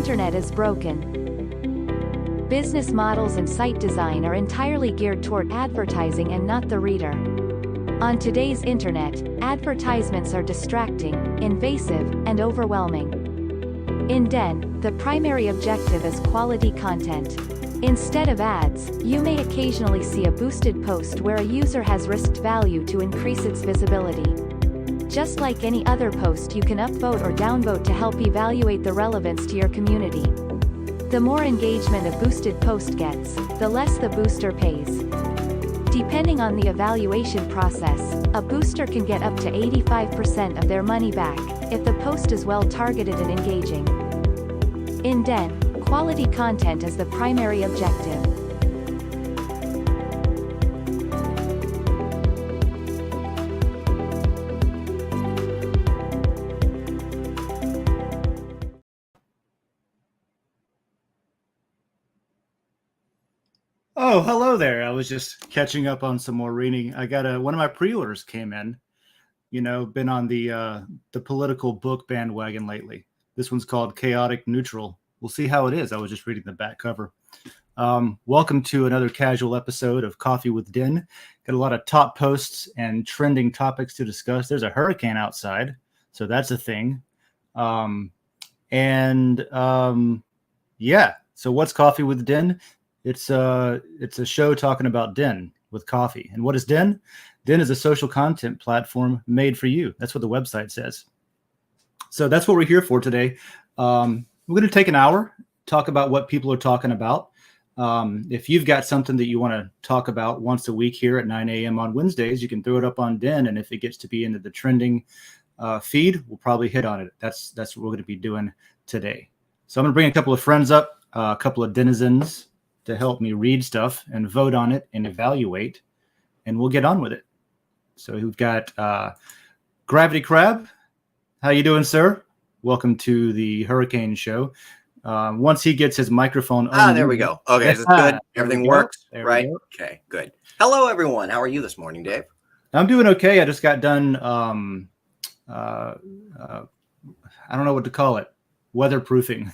internet is broken. Business models and site design are entirely geared toward advertising and not the reader. On today's internet, advertisements are distracting, invasive, and overwhelming. In Den, the primary objective is quality content. Instead of ads, you may occasionally see a boosted post where a user has risked value to increase its visibility. Just like any other post, you can upvote or downvote to help evaluate the relevance to your community. The more engagement a boosted post gets, the less the booster pays. Depending on the evaluation process, a booster can get up to 85% of their money back, if the post is well targeted and engaging. In Den, quality content is the primary objective. Oh, hello there. I was just catching up on some more reading. I got one of my pre-orders came in. You know, been on the political book bandwagon lately. This one's called Chaotic Neutral. We'll see how it is. I was just reading the back cover. Welcome to another casual episode of Coffee with Den. Got a lot of top posts and trending topics to discuss. There's a hurricane outside, so that's a thing. Yeah. So what's Coffee with Den? It's a show talking about Den with coffee. And what is Den? Den is a social content platform made for you. That's what the website says. So that's what we're here for today. We're going to take an hour, talk about what people are talking about. If you've got something that you want to talk about once a week here at 9 a.m. on Wednesdays, you can throw it up on Den. And if it gets to be into the trending feed, we'll probably hit on it. That's what we're going to be doing today. So I'm going to bring a couple of friends up, a couple of denizens to help me read stuff and vote on it and evaluate, and we'll get on with it. So we've got Gravity Crab. How you doing, sir? Welcome to the Hurricane Show. Once he gets his microphone on. There we go. Okay, that's good. Everything works, right? Okay, good. Hello, everyone. How are you this morning, Dave? I'm doing okay. I just got done, I don't know what to call it, weatherproofing.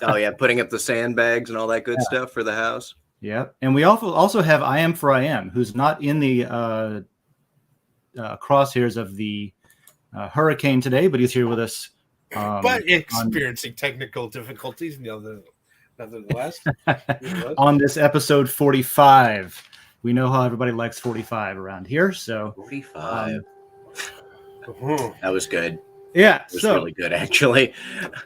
Oh, yeah, putting up the sandbags and all that good stuff for the house. Yeah, and we also have I Am, who's not in the crosshairs of the hurricane today, but he's here with us. But experiencing technical difficulties, nonetheless. On this episode 45. We know how everybody likes 45 around here, so 45. That was good. Yeah, it was really good, actually.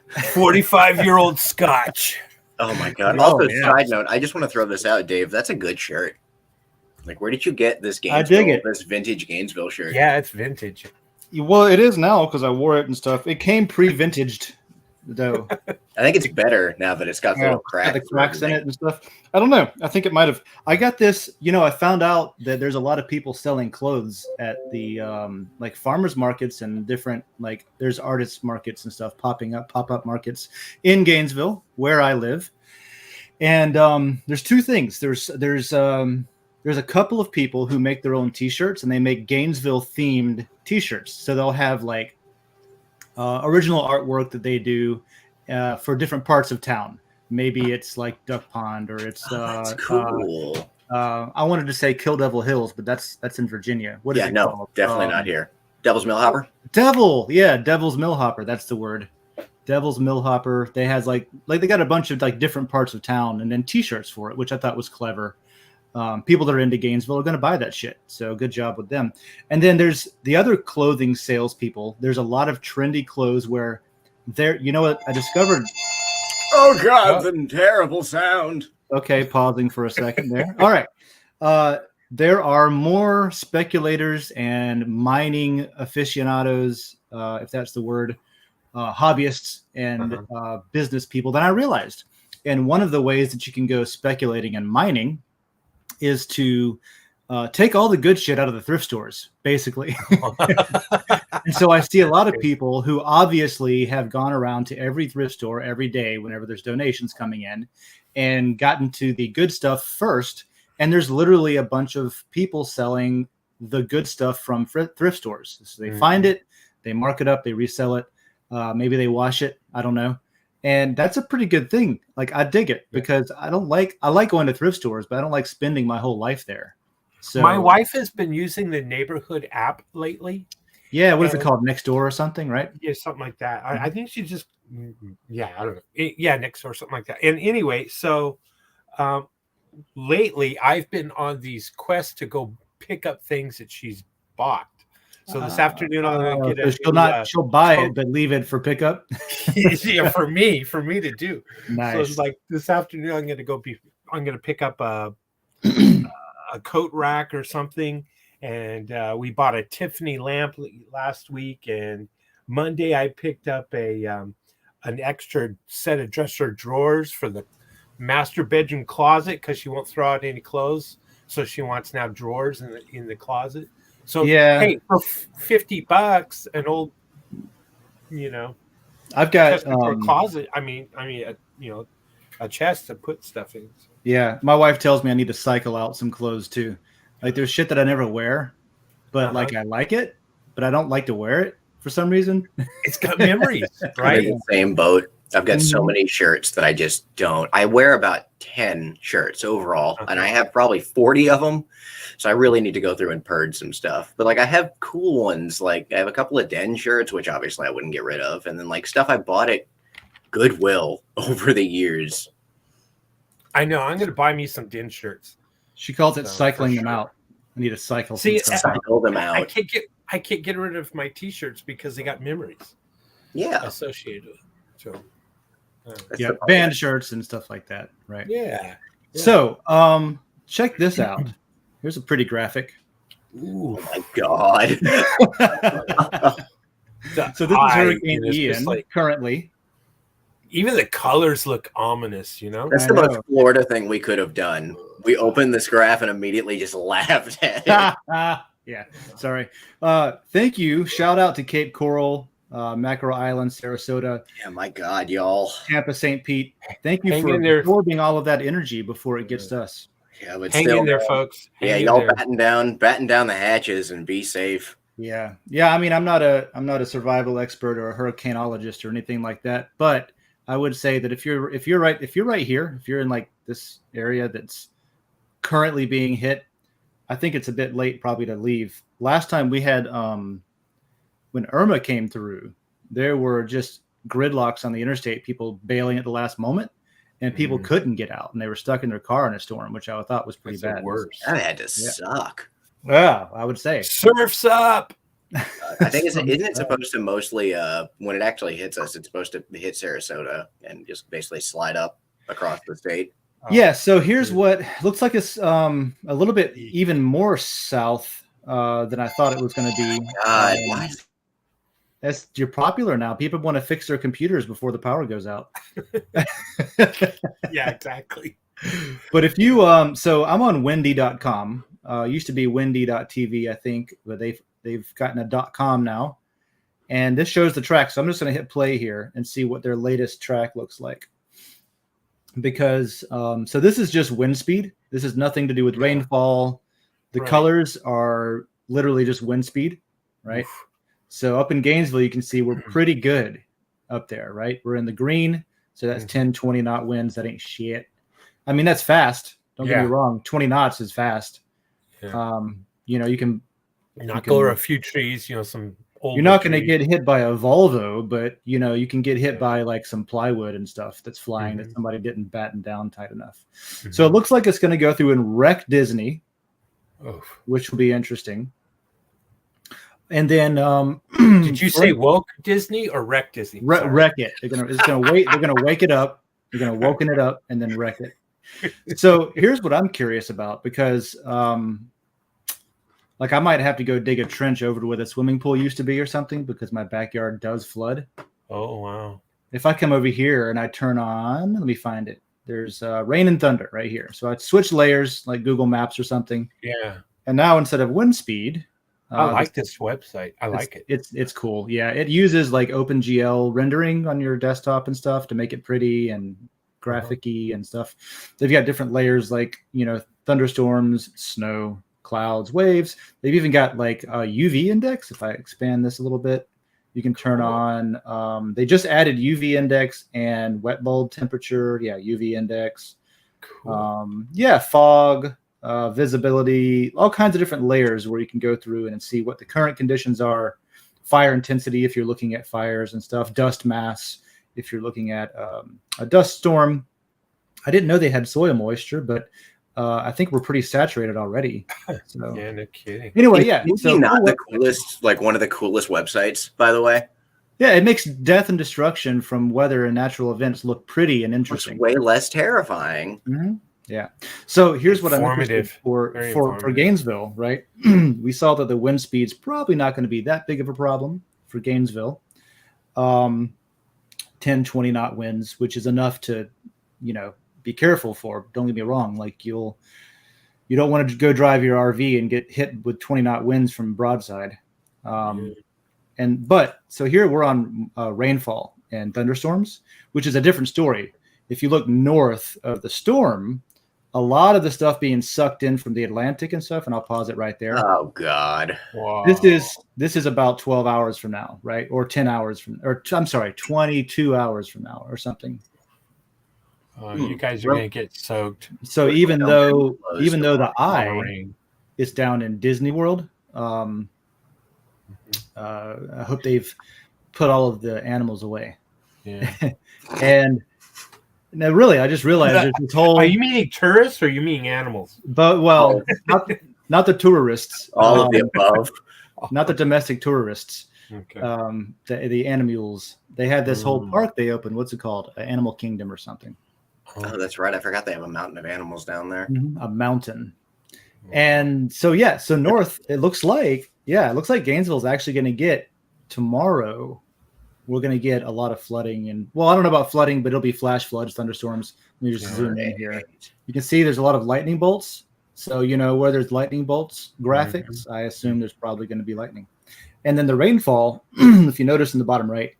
45-year-old Scotch. Oh my God! Also, side note, I just want to throw this out, Dave. That's a good shirt. Like, where did you get this Gainesville? I dig it. This vintage Gainesville shirt. Yeah, it's vintage. Well, it is now because I wore it and stuff. It came pre-vintaged, though. I think it's better now that it's got little cracks. The cracks in it and stuff. I don't know. I think it might have. I got this. I found out that there's a lot of people selling clothes at the like farmers markets and different there's artist markets and stuff pop-up markets in Gainesville where I live. And there's two things. There's a couple of people who make their own T-shirts, and they make Gainesville themed T-shirts. So they'll have original artwork that they do for different parts of town. Maybe it's like Duck Pond, or it's that's cool. I wanted to say Kill Devil Hills, but that's in Virginia. What is it called? Definitely not here. Devil's Millhopper. Devil's Millhopper. That's the word. Devil's Millhopper. They has they got a bunch of different parts of town, and then T-shirts for it, which I thought was clever. People that are into Gainesville are going to buy that shit. So good job with them. And then there's the other clothing salespeople. There's a lot of trendy clothes where you know what I discovered? Oh God, the terrible sound. Okay, pausing for a second there. All right. There are more speculators and mining aficionados, if that's the word, hobbyists and business people than I realized. And one of the ways that you can go speculating and mining is to take all the good shit out of the thrift stores, basically. And so I see a lot of people who obviously have gone around to every thrift store every day whenever there's donations coming in and gotten to the good stuff first. And there's literally a bunch of people selling the good stuff from thrift stores. So they find it, they mark it up, they resell it. Maybe they wash it. I don't know. And that's a pretty good thing. Like, I dig it because I like going to thrift stores, but I don't like spending my whole life there. So my wife has been using the neighborhood app lately. Yeah, what is it called? Next Door or something, right? Yeah, something like that. I think she just, I don't know. Next Door, something like that. And anyway, so lately I've been on these quests to go pick up things that she's bought. So this afternoon I'm going to get she'll buy it, but leave it for pickup. Yeah, for me to do. Nice. So like this afternoon I'm going to pick up a coat rack or something. And we bought a Tiffany lamp last week, and Monday I picked up an extra set of dresser drawers for the master bedroom closet because she won't throw out any clothes, so she wants now drawers in the closet. So hey, for $50, an old, I've got a closet. I mean, a chest to put stuff in. Yeah, my wife tells me I need to cycle out some clothes too. Like there's shit that I never wear, but like I like it, but I don't like to wear it for some reason. It's got memories, right? I'm in the same boat. I've got so many shirts that I just don't. I wear about 10 shirts overall, and I have probably 40 of them. So I really need to go through and purge some stuff. But like I have cool ones. Like I have a couple of Den shirts, which obviously I wouldn't get rid of, and then like stuff I bought at Goodwill over the years. I know. I'm going to buy me some Den shirts. She calls it cycling them out. I need to cycle. Cycle them out. I can't get rid of my T-shirts because they got memories. Yeah, associated with it. So band shirts and stuff like that, right? Yeah. So check this out. Here's a pretty graphic. Ooh, oh my god. So this is Hurricane Ian currently. Even the colors look ominous, That's the most Florida thing we could have done. We opened this graph and immediately just laughed at it. Yeah, sorry. Thank you. Shout out to Cape Coral, Mackerel Island, Sarasota. Yeah, my God, y'all. Tampa, St. Pete. Thank you for absorbing all of that energy before it gets to us. Yeah, but hang in there, folks. Y'all batten down the hatches and be safe. Yeah. I mean, I'm not a survival expert or a hurricaneologist or anything like that, but I would say that if you're right here, if you're in like this area that's currently being hit, I think it's a bit late probably to leave. Last time we had when Irma came through, there were just gridlocks on the interstate, people bailing at the last moment, and people couldn't get out, and they were stuck in their car in a storm, which I thought was pretty bad. That had to suck. Yeah, I would say. Surf's up. I think isn't it supposed to mostly when it actually hits us, it's supposed to hit Sarasota and just basically slide up across the state. Yeah, so here's what looks like it's a little bit even more south than I thought it was going to be. You're popular now. People want to fix their computers before the power goes out. Yeah, exactly. But if you so I'm on windy.com. Used to be windy.tv, I think, but they've gotten a .com now, and this shows the track. So I'm just going to hit play here and see what their latest track looks like. Because so this is just wind speed. This has nothing to do with rainfall. The colors are literally just wind speed, right? Oof. So up in Gainesville, you can see we're pretty good up there, right? We're in the green, so that's 10, 20 knot winds. That ain't shit. I mean, that's fast. Don't get me wrong. 20 knots is fast. Yeah. You can knock over a few trees, some old. You're not going to get hit by a Volvo, but you can get hit by like some plywood and stuff that's flying that somebody didn't batten down tight enough. So it looks like it's going to go through and wreck Disney, which will be interesting. And then did you say woke Disney or wreck Disney? Wreck it. They're gonna wake it up. They're gonna woken it up and then wreck it. So here's what I'm curious about, because like I might have to go dig a trench over to where the swimming pool used to be or something, because my backyard does flood. Oh, wow. If I come over here and I turn on, let me find it. There's rain and thunder right here. So I'd switch layers like Google Maps or something. Yeah. And now instead of wind speed. I like this website. I like it. It's cool. Yeah. It uses like OpenGL rendering on your desktop and stuff to make it pretty and graphic-y and stuff. They've got different layers like, thunderstorms, snow, clouds, waves. They've even got like a UV index. If I expand this a little bit, You can turn on. They just added UV index and wet bulb temperature. Yeah, UV index. Cool. Fog, visibility, all kinds of different layers where you can go through and see what the current conditions are. Fire intensity if you're looking at fires and stuff. Dust mass if you're looking at a dust storm. I didn't know they had soil moisture, but I think we're pretty saturated already. So. Yeah, no kidding. Anyway, yeah. So not the coolest, like one of the coolest websites, by the way. Yeah, it makes death and destruction from weather and natural events look pretty and interesting. It's way less terrifying. Mm-hmm. Yeah. So here's what I'm interested for Gainesville, right? We saw that the wind speed's probably not going to be that big of a problem for Gainesville. 10, 20 knot winds, which is enough to, be careful for. Don't get me wrong. Like you don't want to go drive your RV and get hit with 20 knot winds from broadside. So here we're on rainfall and thunderstorms, which is a different story. If you look north of the storm, a lot of the stuff being sucked in from the Atlantic and stuff, and I'll pause it right there. Oh God. Wow. This is about 12 hours from now, right? Or 10 hours from, or I'm sorry, 22 hours from now or something. You guys are going to get soaked. So even though the eye is down in Disney World, I hope they've put all of the animals away. Yeah. And now, really, I just realized there's this whole. Are you meaning tourists or are you meaning animals? But not the tourists. All of the above. Not the domestic tourists. Okay. The animals. They had this whole park they opened. What's it called? Animal Kingdom or something. Oh, that's right. I forgot they have a mountain of animals down there. Mm-hmm. A mountain. And so north, it looks like Gainesville is actually going to get tomorrow. We're going to get a lot of flooding, and I don't know about flooding, but it'll be flash floods, thunderstorms. Let me just zoom in here. You can see there's a lot of lightning bolts. So where there's lightning bolts graphics, I assume there's probably going to be lightning. And then the rainfall, if you notice in the bottom right,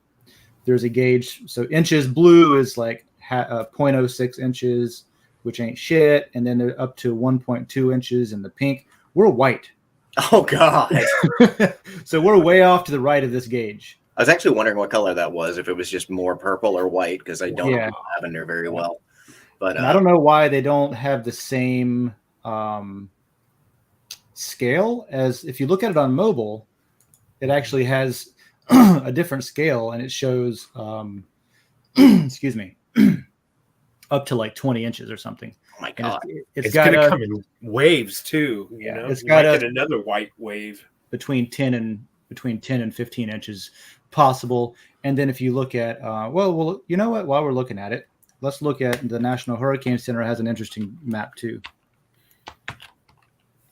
there's a gauge. So inches, blue is like 0.06 inches, which ain't shit. And then they're up to 1.2 inches in the pink. We're white. Oh, God. So we're way off to the right of this gauge. I was actually wondering what color that was, if it was just more purple or white, because I don't know lavender very well. But I don't know why they don't have the same scale as if you look at it on mobile, it actually has a different scale, and it shows, excuse me, up to like 20 inches or something. Oh my God. It's going to come in waves too. It's got another white wave between 10 and 15 inches possible. And then if you look at, you know what, while we're looking at it, let's look at the National Hurricane Center has an interesting map too.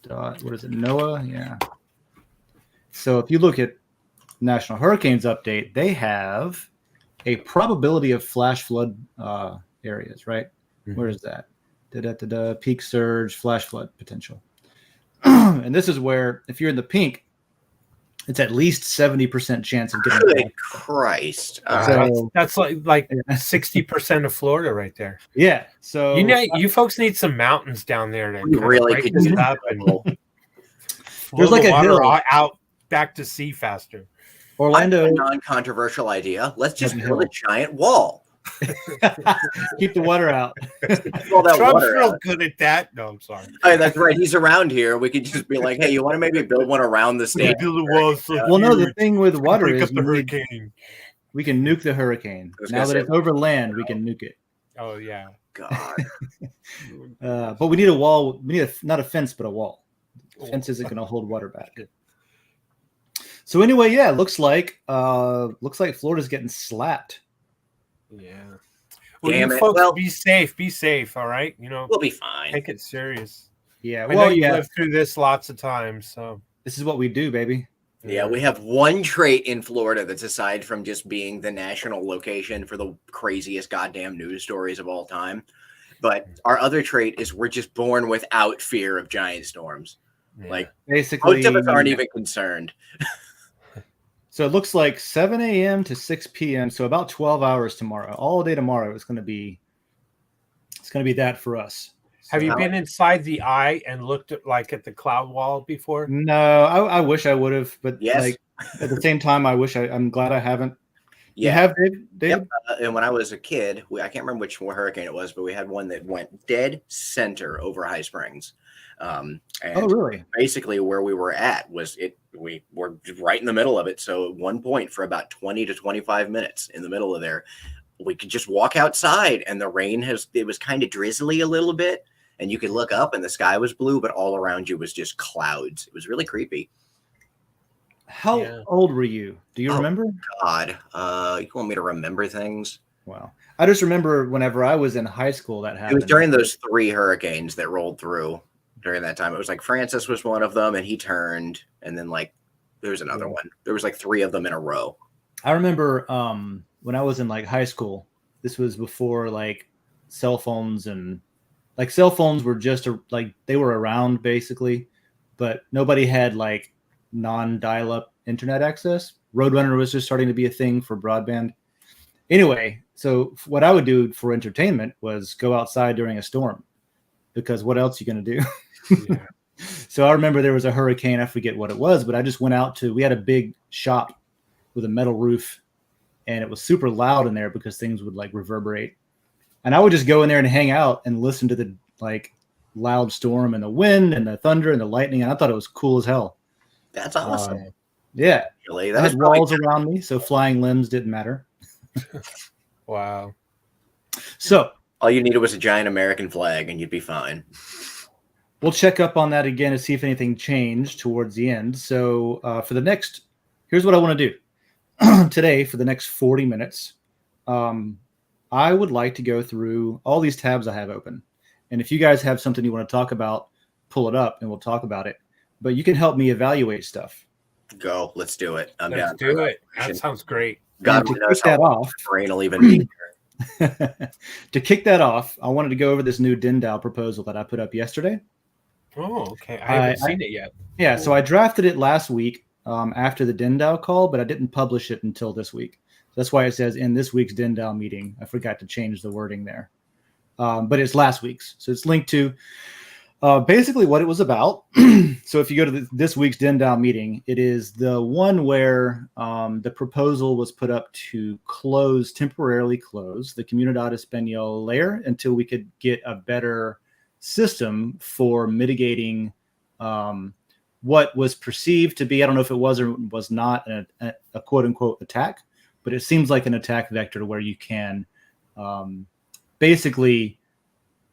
What is it? NOAA? Yeah. So if you look at National Hurricanes Update, they have a probability of flash flood areas, right? Mm-hmm. Where is that? Peak surge, flash flood potential. And this is where, if you're in the pink, it's at least 70% chance of getting. Good Christ! So, that's like 60% of Florida right there. Yeah. So you folks need some mountains down there to really could it up and there's like a hill out back to sea faster. Orlando, a non-controversial idea. Let's just build a giant wall. Keep the water out. Trump's real good at that. No, I'm sorry. Oh, that's right. He's around here. We could just be like, "Hey, you want to maybe build one around the state?" Well, no. The thing with water is the hurricane. We can nuke the hurricane. Now that it's over land, we can nuke it. Oh yeah. God. But we need a wall. We need not a fence, but a wall. The fence isn't going to hold water back. So anyway, yeah, looks like Florida's getting slapped. Yeah. Well, you folks, be safe. Be safe. All right. We'll be fine. Take it serious. Yeah. I know you lived through this lots of times. So this is what we do, baby. Yeah, we have one trait in Florida that's aside from just being the national location for the craziest goddamn news stories of all time. But our other trait is we're just born without fear of giant storms. Yeah. Like basically, most of us aren't even concerned. So it looks like 7 a.m. to 6 p.m. So about 12 hours tomorrow. All day tomorrow is going to be. It's going to be that for us. Have you been inside the eye and looked at the cloud wall before? No, I wish I would have, but yes, At the same time, I'm glad I haven't. You Yeah. have, David? Yep. And when I was a kid, I can't remember which hurricane it was, but we had one that went dead center over High Springs. And Oh, really? basically where we were at we were right in the middle of it. So at one point for about 20 to 25 minutes in the middle of there, we could just walk outside and the rain it was kind of drizzly a little bit. And you could look up and the sky was blue, but all around you was just clouds. It was really creepy. How old were you? Do you remember? God, you want me to remember things? Wow. I just remember whenever I was in high school that happened. It was during those 3 hurricanes that rolled through during that time. It was like Francis was one of them and he turned, and then like there was another one. There was like 3 of them in a row. I remember when I was in like high school, this was before like cell phones, and like cell phones were just like they were around basically, but nobody had like non-dial-up internet access. Roadrunner was just starting to be a thing for broadband. Anyway, so what I would do for entertainment was go outside during a storm, because what else are you going to do? Yeah. So I remember there was a hurricane. I forget what it was, but I just went out we had a big shop with a metal roof, and it was super loud in there because things would like reverberate. And I would just go in there and hang out and listen to the like loud storm and the wind and the thunder and the lightning. And I thought it was cool as hell. That's awesome. Yeah. Really? I had walls around me, so flying limbs didn't matter. Wow. So all you needed was a giant American flag and you'd be fine. We'll check up on that again to see if anything changed towards the end. So here's what I want to do today for the next 40 minutes. I would like to go through all these tabs I have open. And if you guys have something you want to talk about, pull it up and we'll talk about it. But you can help me evaluate stuff. Go. Let's do it. Let's do it. That sounds great. God knows how long the brain will even be here. To kick that off, I wanted to go over this new Den.Social proposal that I put up yesterday. Oh, okay. I haven't seen it yet. Yeah, so I drafted it last week after the Den.Social call, but I didn't publish it until this week. That's why it says in this week's Den.Social meeting. I forgot to change the wording there. But it's last week's. So it's linked to basically what it was about. So if you go to this week's Den.Social meeting, it is the one where the proposal was put up to temporarily close the Comunidad Española layer until we could get a better system for mitigating what was perceived to be, I don't know if it was or was not a quote unquote attack, but it seems like an attack vector where you can basically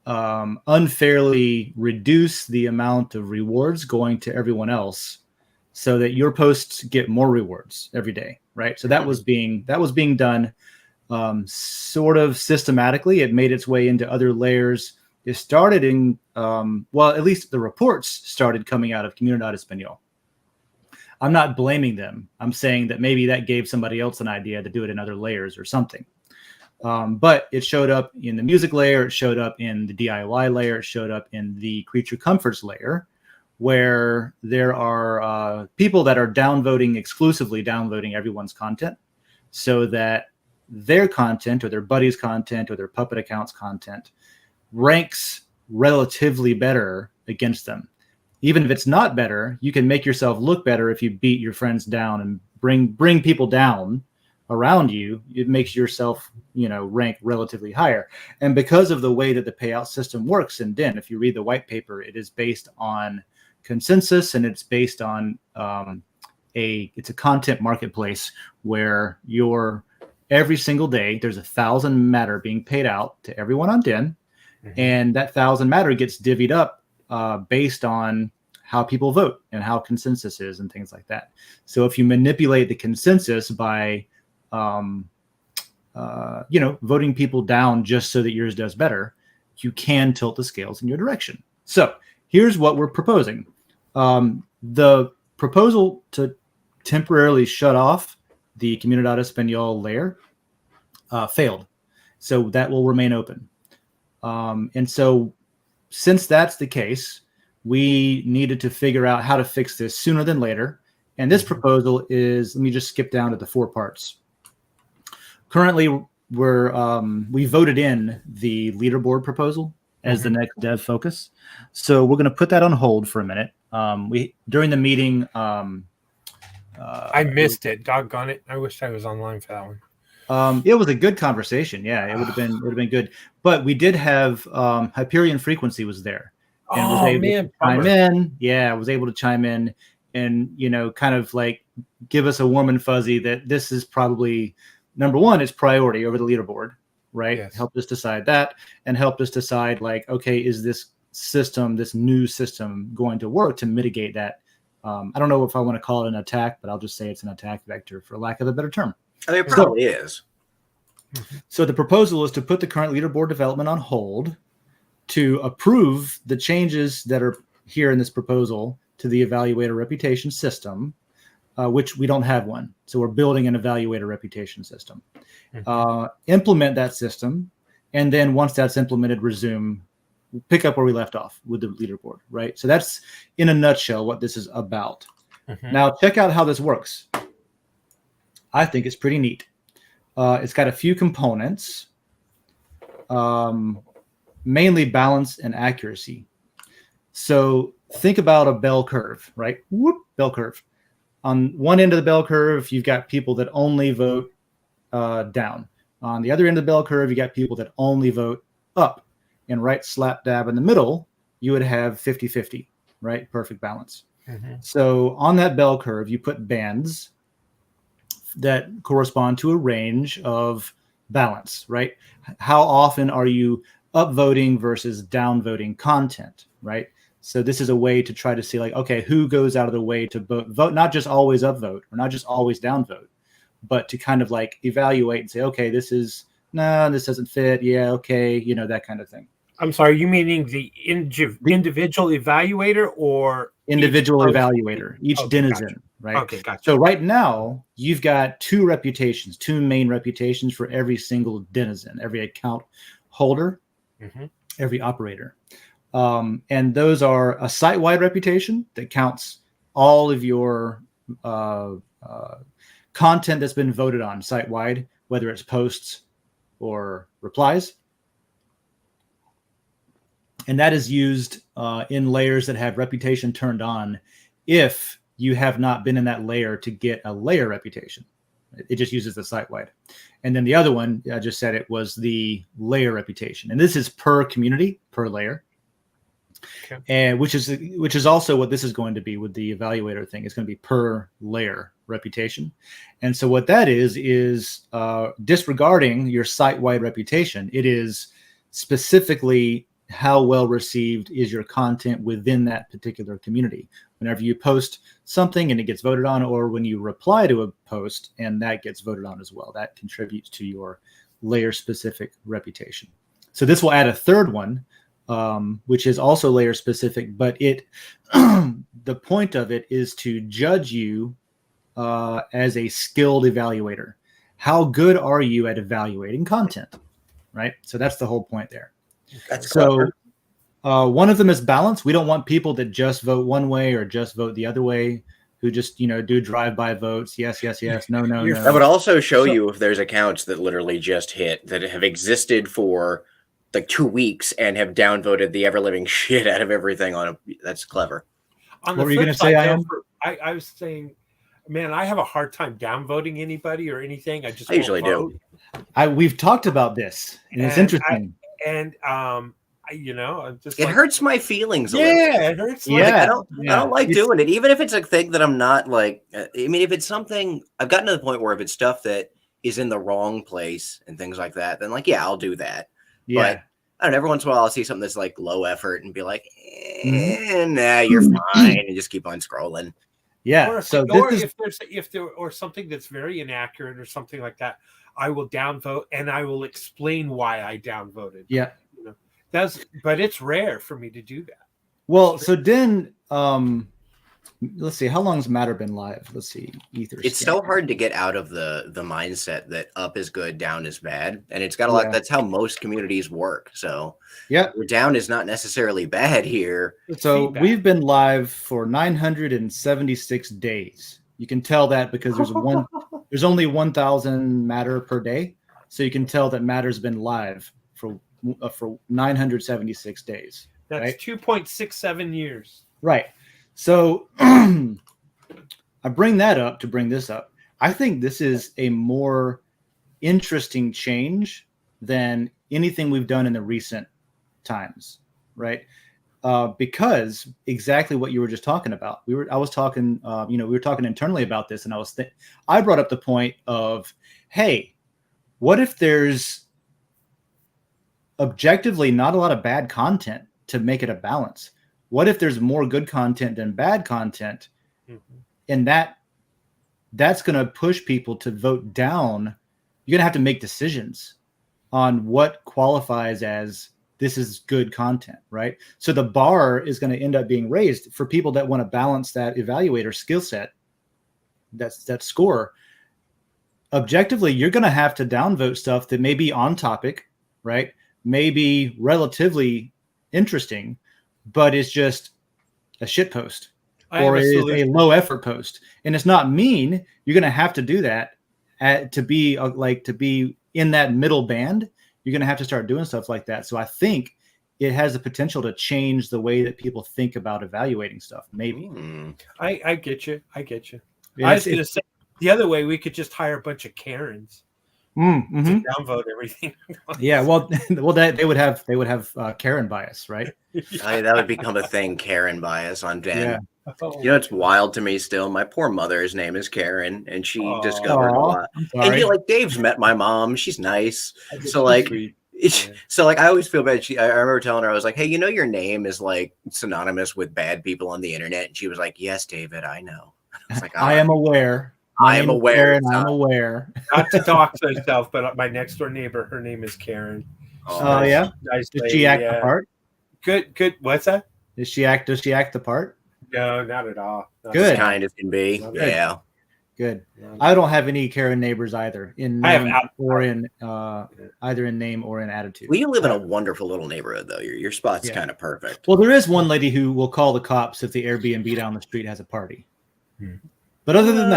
unfairly reduce the amount of rewards going to everyone else so that your posts get more rewards every day, right? So that was being done sort of systematically. It made its way into other layers. It started in, at least the reports started coming out of Comunidad Española. I'm not blaming them. I'm saying that maybe that gave somebody else an idea to do it in other layers or something. But it showed up in the music layer. It showed up in the DIY layer. It showed up in the creature comforts layer, where there are people that are exclusively downvoting everyone's content so that their content or their buddies' content or their puppet accounts content ranks relatively better against them. Even if it's not better, you can make yourself look better if you beat your friends down and bring people down around you. It makes yourself, rank relatively higher. And because of the way that the payout system works in Den, if you read the white paper, it is based on consensus, and it's based on it's a content marketplace where every single day there's 1,000 matter being paid out to everyone on Den. Mm-hmm. And that 1,000 matter gets divvied up based on how people vote and how consensus is and things like that. So if you manipulate the consensus by, voting people down just so that yours does better, you can tilt the scales in your direction. So here's what we're proposing. The proposal to temporarily shut off the Comunidad Española layer failed. So that will remain open. And so since that's the case, we needed to figure out how to fix this sooner than later. And this proposal is, let me just skip down to the 4 parts. Currently, we voted in the leaderboard proposal as the next dev focus. So we're going to put that on hold for a minute. During the meeting, I missed it. Doggone it! I wish I was online for that one. It was a good conversation. Yeah, it would have been good. But we did have Hyperion Frequency was there and was able to chime in. Yeah, was able to chime in and kind of like give us a warm and fuzzy that this is probably number one. It's priority over the leaderboard, right? Yes. Helped us decide that and helped us decide like, okay, is this new system going to work to mitigate that? I don't know if I want to call it an attack, but I'll just say it's an attack vector for lack of a better term. I mean, it probably is. So the proposal is to put the current leaderboard development on hold to approve the changes that are here in this proposal to the evaluator reputation system, which we don't have one. So we're building an evaluator reputation system. Implement that system, and then once that's implemented, pick up where we left off with the leaderboard, right? So that's in a nutshell what this is about. Now check out how this works. I think it's pretty neat. It's got a few components, mainly balance and accuracy. So think about a bell curve, right? Bell curve. On one end of the bell curve, you've got people that only vote down. On the other end of the bell curve, you got people that only vote up. And right slap dab in the middle, you would have 50-50, right? Perfect balance. So on that bell curve, you put bands that correspond to a range of balance, right? How often are you upvoting versus downvoting content, right? So this is a way to try to see like, okay, who goes out of the way to vote, not just always upvote or not just always downvote, but to kind of like evaluate and say, okay, this doesn't fit. Yeah. Okay. That kind of thing. I'm sorry, you meaning the individual evaluator or individual evaluator, each denizen, gotcha. Right? Okay, gotcha. So right now you've got two main reputations for every single denizen, every account holder, every operator. And those are a site-wide reputation that counts all of your content that's been voted on site-wide, whether it's posts or replies. And that is used in layers that have reputation turned on if you have not been in that layer to get a layer reputation. It just uses the site-wide. And then the other one, I just said it was the layer reputation. And this is per community, per layer. Okay. And which is also what this is going to be with the evaluator thing. It's going to be per layer reputation. And so what that is disregarding your site-wide reputation. It is specifically how well received is your content within that particular community. Whenever you post something and it gets voted on, or when you reply to a post and that gets voted on as well, that contributes to your layer specific reputation. So this will add a third one, which is also layer specific, but the point of it is to judge you as a skilled evaluator. How good are you at evaluating content, right? So that's the whole point there. That's so one of them is balance. We don't want people that just vote one way or just vote the other way, who just do drive-by votes. Yes, no. That would also show you if there's accounts that literally just hit that have existed for like 2 weeks and have downvoted the ever-living shit out of everything on it. That's clever. What were you going to say, Ian? I was saying, man, I have a hard time downvoting anybody or anything. I usually do. We've talked about this, and it's interesting. I'm just it hurts my feelings. It hurts. I don't like doing it, even if it's a thing that I'm not like. I mean, if it's something I've gotten to the point where if it's stuff that is in the wrong place and things like that, then I'll do that. Yeah. But I don't know, every once in a while I'll see something that's like low effort and be like, nah, you're fine, and just keep on scrolling. Yeah. Or if there something that's very inaccurate or something like that, I will downvote and I will explain why I downvoted. Yeah. But it's rare for me to do that. Well, so Den, let's see, how long has Matter been live? Let's see, Ether. It's so hard to get out of the mindset that up is good, down is bad, and it's got a lot. That's how most communities work. So down is not necessarily bad here. So we've been live for 976 days. You can tell that because there's only 1,000 Matter per day, so you can tell that Matter's been live for 976 days. That's right? 2.67 years. Right. So I bring that up to bring this up. I think this is a more interesting change than anything we've done in the recent times, right? Because exactly what you were just talking about. I was talking, we were talking internally about this, and I brought up the point of, hey, what if there's objectively not a lot of bad content to make it a balance? What if there's more good content than bad content? Mm-hmm. And that's going to push people to vote down. You're going to have to make decisions on what qualifies as this is good content, right? So the bar is going to end up being raised for people that want to balance that evaluator skill set, that score. Objectively, you're going to have to downvote stuff that may be on topic, right? May be relatively interesting, but it's just a shit post or is a low effort post. And it's not mean. You're going to have to do that to be in that middle band. You're going to have to start doing stuff like that. So I think it has the potential to change the way that people think about evaluating stuff. Maybe. I get you. I was going to say the other way, we could just hire a bunch of Karens to downvote everything. Yeah. Well, they would have Karen bias, right? That would become a thing. Karen bias on Den. Yeah. You know, it's wild to me still. My poor mother's name is Karen, and she discovered a lot. And Dave's met my mom. She's nice. So I always feel bad. I remember telling her, I was like, hey, you know, your name is like synonymous with bad people on the internet. And she was like, yes, David, I know. I was like, I am aware. I am aware. I'm aware. Not to dox myself, but my next door neighbor, her name is Karen. Oh, yeah. Nice. Does she act the part? Good. What's that? Does she act the part? No, not at all. Good. As kind as can be. Yeah. Good. I don't have any Karen neighbors either in name or in either in name or in attitude. Well, you live in a wonderful little neighborhood, though. Your spot's kind of perfect. Well, there is one lady who will call the cops if the Airbnb down the street has a party. But other than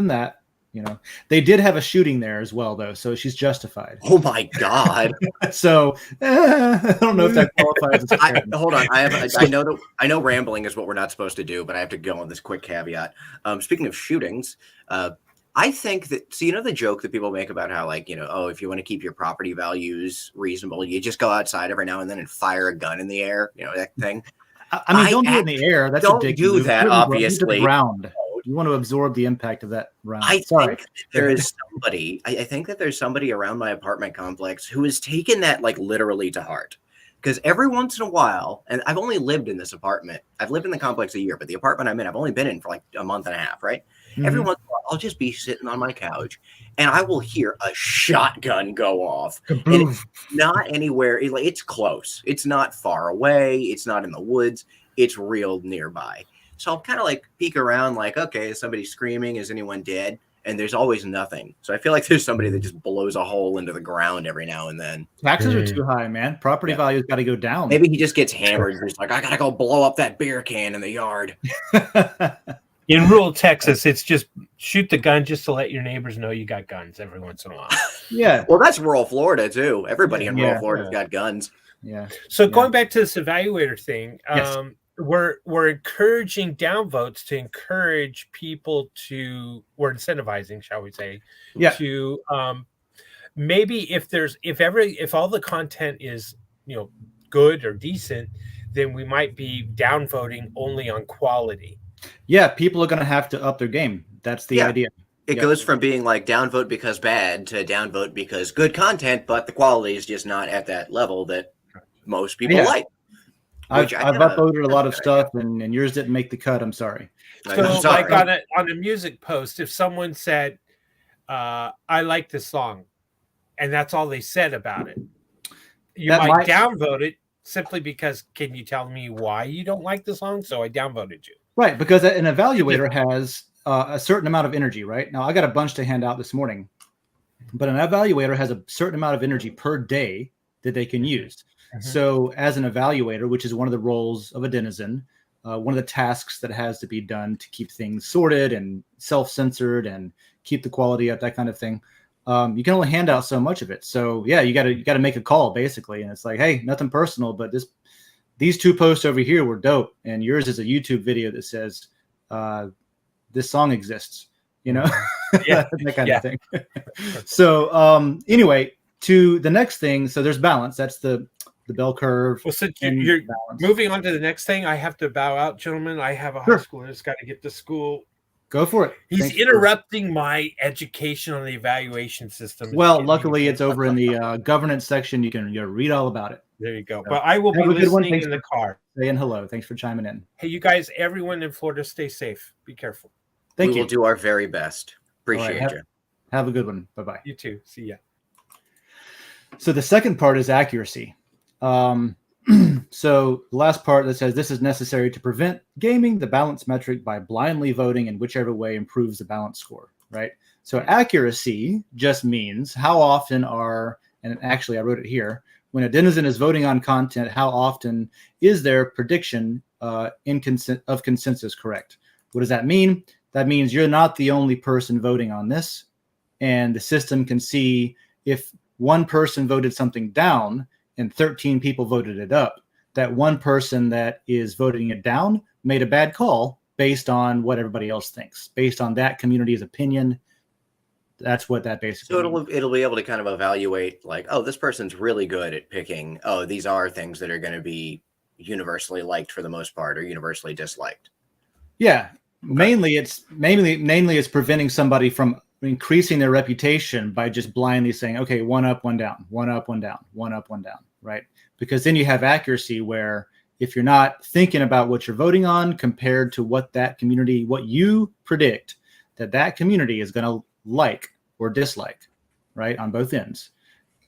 that, you know, they did have a shooting there as well, though, so she's justified. Oh my God! So I don't know if that qualifies. Hold on, I know rambling is what we're not supposed to do, but I have to go on this quick caveat. Speaking of shootings, I think that, so you know the joke that people make about how, like, you know, oh, if you want to keep your property values reasonable, you just go outside every now and then and fire a gun in the air, you know, that thing. I mean, don't do it in the air. That's don't do that, obviously. Ground. You want to absorb the impact of that round. I think there is somebody. I think that there's somebody around my apartment complex who has taken that like literally to heart. Because every once in a while, and I've only lived in this apartment. I've lived in the complex a year, but the apartment I'm in, I've only been in for like a month and a half, right? Mm-hmm. Every once in a while, I'll just be sitting on my couch, and I will hear a shotgun go off. And it's not anywhere. It's close. It's not far away. It's not in the woods. It's real nearby. So I'll kind of like peek around like, okay, is somebody screaming? Is anyone dead? And there's always nothing. So I feel like there's somebody that just blows a hole into the ground every now and then. Taxes are too high, man. Property value's got to go down. Maybe he just gets hammered. He's like, I got to go blow up that beer can in the yard. In rural Texas, it's just shoot the gun just to let your neighbors know you got guns every once in a while. Yeah. Well, that's rural Florida, too. Everybody in rural Florida's got guns. Yeah. So going back to this evaluator thing, we're encouraging downvotes to encourage people to, we're incentivizing, shall we say, to maybe if all the content is, you know, good or decent, then we might be downvoting only on quality. Yeah, people are going to have to up their game. That's the idea. It goes from being like downvote because bad to downvote because good content, but the quality is just not at that level that most people like. I've uploaded a lot of stuff, and yours didn't make the cut. I'm sorry. So, like on a music post, if someone said, "I like this song," and that's all they said about it, you might downvote it simply because, can you tell me why you don't like the song? So I downvoted you. Right, because an evaluator has a certain amount of energy. Right now, I got a bunch to hand out this morning, but an evaluator has a certain amount of energy per day that they can use. Mm-hmm. So as an evaluator, which is one of the roles of a denizen, one of the tasks that has to be done to keep things sorted and self-censored and keep the quality up, that kind of thing, you can only hand out so much of it. So yeah, you got to make a call basically, and it's like, hey, nothing personal, but these two posts over here were dope, and yours is a YouTube video that says this song exists, you know, Yeah. that kind Yeah. of thing. So anyway, to the next thing. So there's balance. That's the bell curve. Well, since and you're balance. moving on to the next thing, I have to bow out, gentlemen. I have a high Sure. schooler that's got to get to school. Go for it. He's Thanks for- interrupting my education on the evaluation system. It's Well, getting luckily me- it's over in the governance section. You can read all about it. There you go. So, But I will be have a good one. listening Thanks in the for car. saying hello. Thanks for chiming in. Hey, you guys, everyone in Florida, stay safe. Be careful. Thank we you. will do our very best. Appreciate have, you. Have a good one. Bye-bye. You too. See ya. So the second part is accuracy. So the last part that says this is necessary to prevent gaming the balance metric by blindly voting in whichever way improves the balance score, right? So accuracy just means how often and actually I wrote it here, when a denizen is voting on content, how often is their prediction of consensus correct? What does that mean? That means you're not the only person voting on this, and the system can see if one person voted something down and 13 people voted it up, that one person that is voting it down made a bad call based on what everybody else thinks, based on that community's opinion. That's what that basically So means. it'll be able to kind of evaluate like, oh, this person's really good at picking, oh, these are things that are going to be universally liked for the most part or universally disliked. Yeah. Okay. Mainly it's preventing somebody from increasing their reputation by just blindly saying, okay, one up, one down, one up, one down, one up, one down, right? Because then you have accuracy where if you're not thinking about what you're voting on compared to what that community, what you predict that community is going to like or dislike, right? On both ends.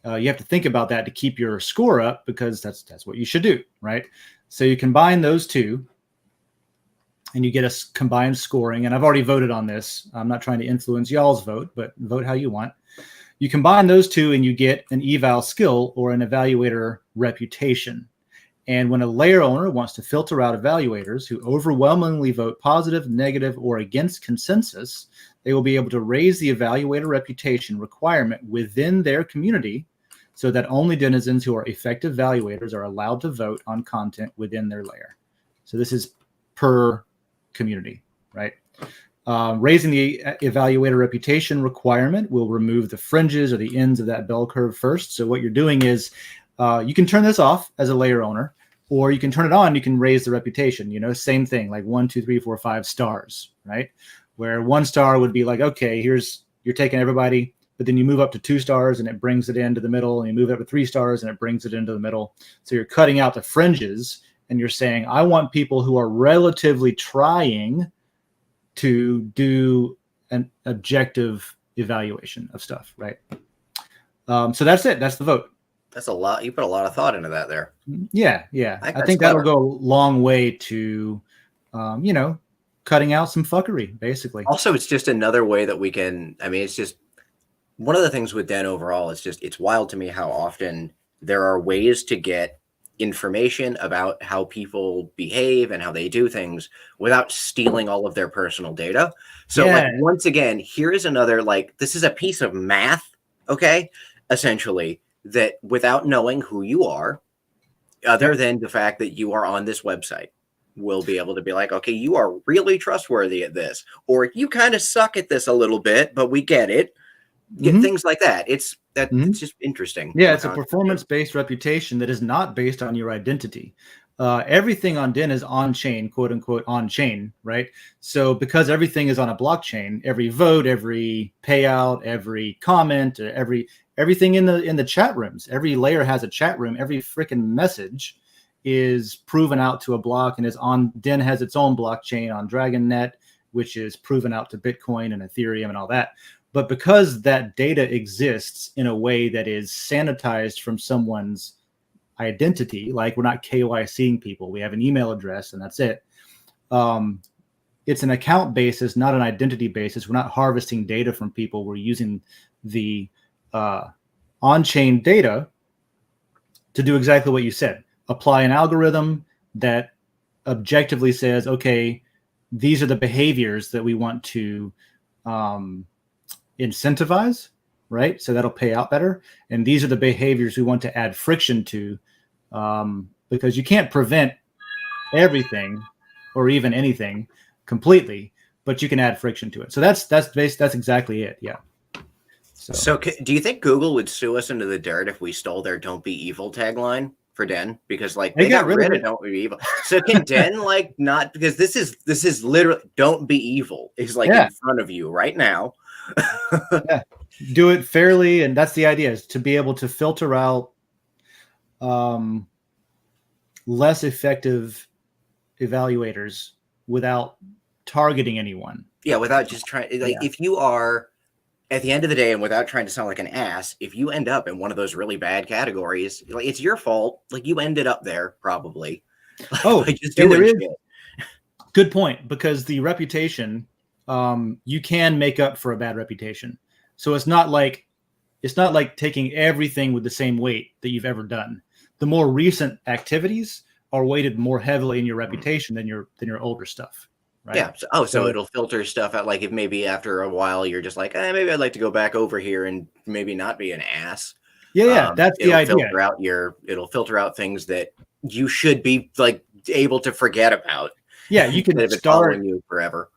You have to think about that to keep your score up because that's what you should do, right? So you combine those two and you get a combined scoring. And I've already voted on this. I'm not trying to influence y'all's vote, but vote how you want. You combine those two and you get an eval skill or an evaluator reputation. And when a layer owner wants to filter out evaluators who overwhelmingly vote positive, negative, or against consensus, they will be able to raise the evaluator reputation requirement within their community so that only denizens who are effective evaluators are allowed to vote on content within their layer. So this is per community, right? Raising the evaluator reputation requirement will remove the fringes or the ends of that bell curve first. So what you're doing is you can turn this off as a layer owner, or you can turn it on. You can raise the reputation, same thing, like 1, 2, 3, 4, 5 stars, right? Where 1 star would be like, okay, you're taking everybody, but then you move up to 2 stars and it brings it into the middle, and you move up to 3 stars and it brings it into the middle. So you're cutting out the fringes and you're saying, I want people who are relatively trying to do an objective evaluation of stuff, right? So that's it. That's the vote. That's a lot. You put a lot of thought into that there. Yeah. I think that'll go a long way to, cutting out some fuckery, basically. Also, it's just another way that we can, it's just one of the things with Den overall is just, it's wild to me how often there are ways to get information about how people behave and how they do things without stealing all of their personal data. So like, once again, here is another, like, this is a piece of math, okay, essentially, that without knowing who you are, other than the fact that you are on this website, will be able to be like, okay, you are really trustworthy at this, or you kind of suck at this a little bit, but we get it. Get things like that. It's just interesting. Yeah, it's a performance-based reputation that is not based on your identity. Everything on Den is on-chain, quote-unquote on-chain, right? So because everything is on a blockchain, every vote, every payout, every comment, everything in the chat rooms, every layer has a chat room, every freaking message is proven out to a block and is on. Den has its own blockchain on DragonNet, which is proven out to Bitcoin and Ethereum and all that. But because that data exists in a way that is sanitized from someone's identity, like we're not KYCing people, we have an email address and that's it. It's an account basis, not an identity basis. We're not harvesting data from people. We're using the on-chain data to do exactly what you said. Apply an algorithm that objectively says, okay, these are the behaviors that we want to incentivize, right? So that'll pay out better. And these are the behaviors we want to add friction to, because you can't prevent everything or even anything completely, but you can add friction to it. So that's exactly it. Yeah. So do you think Google would sue us into the dirt if we stole their "Don't Be Evil" tagline for Den? Because like they got rid of "Don't Be Evil." So can Den like not, because this is literally "Don't Be Evil" is like in front of you right now. Yeah. Do it fairly, and that's the idea, is to be able to filter out less effective evaluators without targeting anyone. Yeah, without just trying, like, if you are at the end of the day, and without trying to sound like an ass, if you end up in one of those really bad categories, like, it's your fault. Like, you ended up there probably. Oh, just doing shit. Good point, because the reputation, you can make up for a bad reputation. So it's not like taking everything with the same weight that you've ever done. The more recent activities are weighted more heavily in your reputation than your older stuff. Right? Yeah. So it'll filter stuff out. Like, if maybe after a while you're just like, maybe I'd like to go back over here and maybe not be an ass. Yeah, that's the idea. It'll filter out things that you should be like able to forget about. Yeah, you can start following you forever.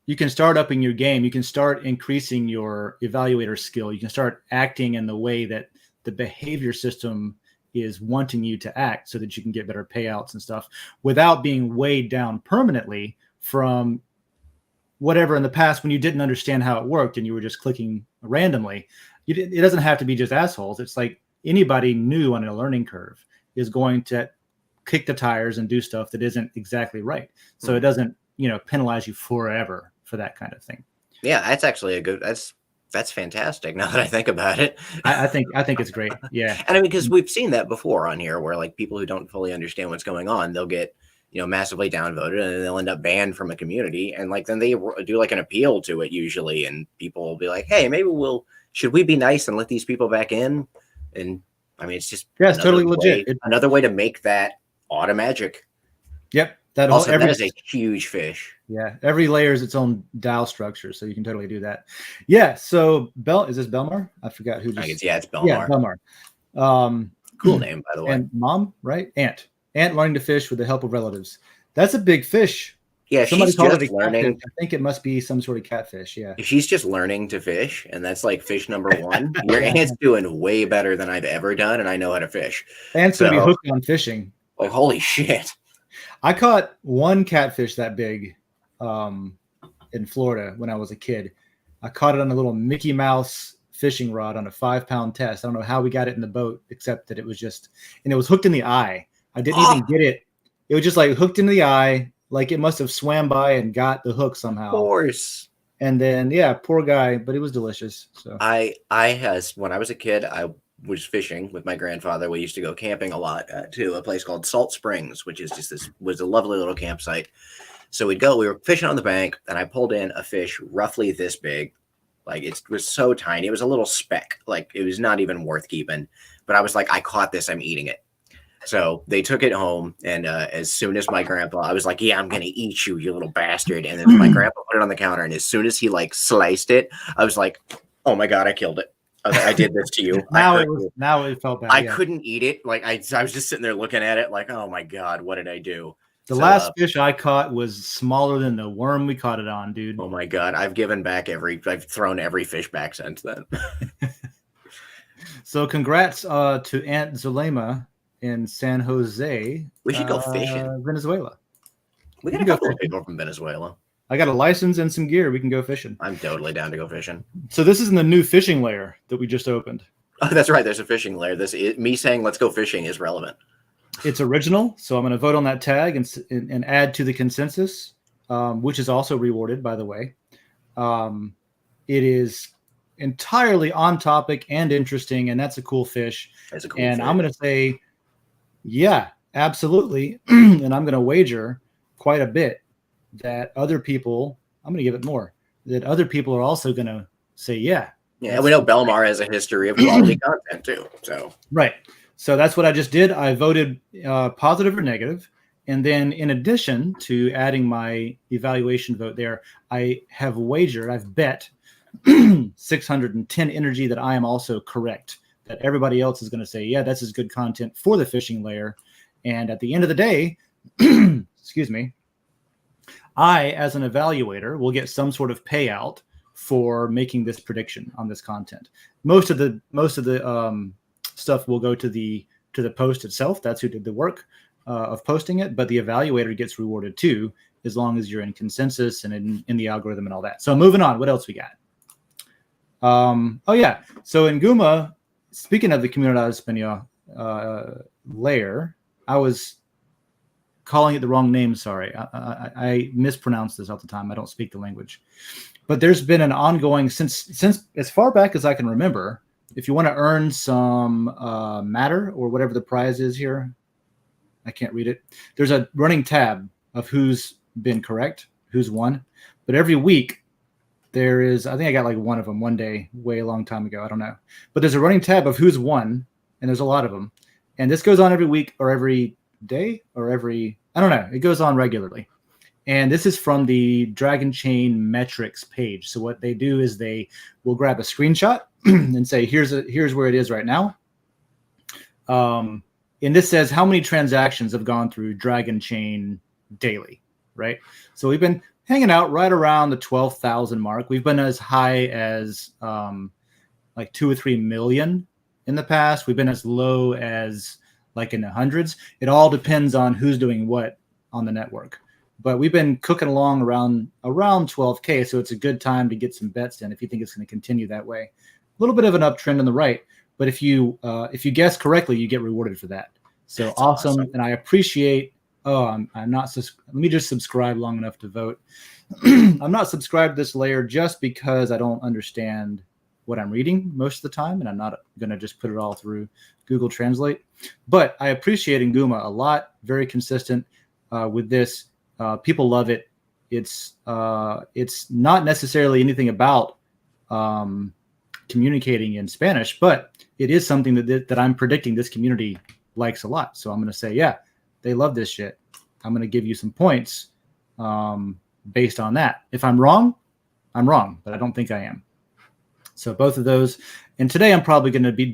You can start upping your game. You can start increasing your evaluator skill. You can start acting in the way that the behavior system is wanting you to act, so that you can get better payouts and stuff without being weighed down permanently from whatever in the past when you didn't understand how it worked and you were just clicking randomly. It doesn't have to be just assholes. It's like anybody new on a learning curve is going to kick the tires and do stuff that isn't exactly right. So it doesn't, penalize you forever for that kind of thing. Yeah, that's actually that's fantastic now that I think about it. I think it's great. Yeah. And I mean, because we've seen that before on here, where like people who don't fully understand what's going on, they'll get, massively downvoted, and then they'll end up banned from a community. And like, then they do like an appeal to it usually. And people will be like, hey, maybe should we be nice and let these people back in? And I mean, it's just, it's totally legit. Another way to make that automagic. Yep. That is a huge fish. Yeah. Every layer is its own DAO structure. So you can totally do that. Yeah. So is this Belmar? I forgot who just. It's Belmar. Yeah, Belmar. Cool name, by the way. And mom, right? Ant learning to fish with the help of relatives. That's a big fish. Yeah, somebody she's called just it a learning. Catfish. I think it must be some sort of catfish. Yeah. She's just learning to fish, and that's like fish number one. Your aunt's doing way better than I've ever done, and I know how to fish. Ant's gonna be hooked on fishing. Like, holy shit. I caught one catfish that big in Florida when I was a kid. I caught it on a little Mickey Mouse fishing rod on a 5-pound test. I don't know how we got it in the boat, except that it was and it was hooked in the eye. I didn't even get it. It was just like hooked into the eye. Like it must have swam by and got the hook somehow. Of course. And then, poor guy, but it was delicious. So when I was a kid, I was fishing with my grandfather. We used to go camping a lot to a place called Salt Springs, which is was a lovely little campsite. So we were fishing on the bank, and I pulled in a fish roughly this big. Like, it was so tiny. It was a little speck. Like, it was not even worth keeping. But I was like, I caught this. I'm eating it. So they took it home, and as soon as my grandpa, I was like, yeah, I'm going to eat you, you little bastard. And then my grandpa put it on the counter, and as soon as he, like, sliced it, I was like, oh, my God, I killed it. I did this to you. Now it felt bad. I couldn't eat it. Like, I was just sitting there looking at it like, oh, my God, what did I do? The last fish I caught was smaller than the worm we caught it on, dude. Oh, my God. I've thrown every fish back since then. So congrats to Aunt Zulema in San Jose. We should go fishing. Venezuela. We got a couple of people from Venezuela. I got a license and some gear. We can go fishing. I'm totally down to go fishing. So this is in the new fishing layer that we just opened. Oh, that's right. There's a fishing layer. Me saying let's go fishing is relevant. It's original, so I'm going to vote on that tag and add to the consensus, which is also rewarded, by the way. It is entirely on topic and interesting, and that's a cool fish. That's a cool fish. I'm going to say, yeah, absolutely. And I'm going to wager quite a bit that other people, I'm going to give it more, that other people are also going to say, yeah. Yeah, we know Belmar has a history of quality content too. So right. So that's what I just did. I voted positive or negative. And then in addition to adding my evaluation vote there, I've bet 610 energy that I am also correct, that everybody else is going to say, yeah, this is good content for the fishing layer. And at the end of the day, excuse me, I, as an evaluator, will get some sort of payout for making this prediction on this content. Most of the stuff will go to the post itself. That's who did the work of posting it, but the evaluator gets rewarded too, as long as you're in consensus and in the algorithm and all that. So moving on, what else we got? Oh yeah, so in Guma, speaking of the Comunidad Española layer, I was calling it the wrong name. Sorry, I mispronounce this all the time. I don't speak the language, but there's been an ongoing since as far back as I can remember. If you want to earn some matter or whatever the prize is here, I can't read it. There's a running tab of who's been correct, who's won, but every week there is. I think I got like one of them one day, way a long time ago. I don't know, but there's a running tab of who's won, and there's a lot of them, and this goes on every week or every day or I don't know. It goes on regularly. And this is from the Dragon Chain metrics page. So what they do is they will grab a screenshot and say, here's where it is right now. And this says how many transactions have gone through Dragon Chain daily, right? So we've been hanging out right around the 12,000 mark. We've been as high as like 2 or 3 million in the past. We've been as low as like in the hundreds. It all depends on who's doing what on the network. But we've been cooking along around 12K, so it's a good time to get some bets in if you think it's going to continue that way. A little bit of an uptrend on the right, but if you guess correctly, you get rewarded for that. So that's awesome, and I appreciate. Oh, I'm not. Let me just subscribe long enough to vote. I'm not subscribed to this layer just because I don't understand what I'm reading most of the time, and I'm not going to just put it all through Google Translate. But I appreciate Nguma a lot. Very consistent with this. People love it. It's not necessarily anything about communicating in Spanish, but it is something that I'm predicting this community likes a lot. So I'm going to say, yeah, they love this shit. I'm going to give you some points based on that. If I'm wrong, I'm wrong, but I don't think I am. So both of those. And today I'm probably going to be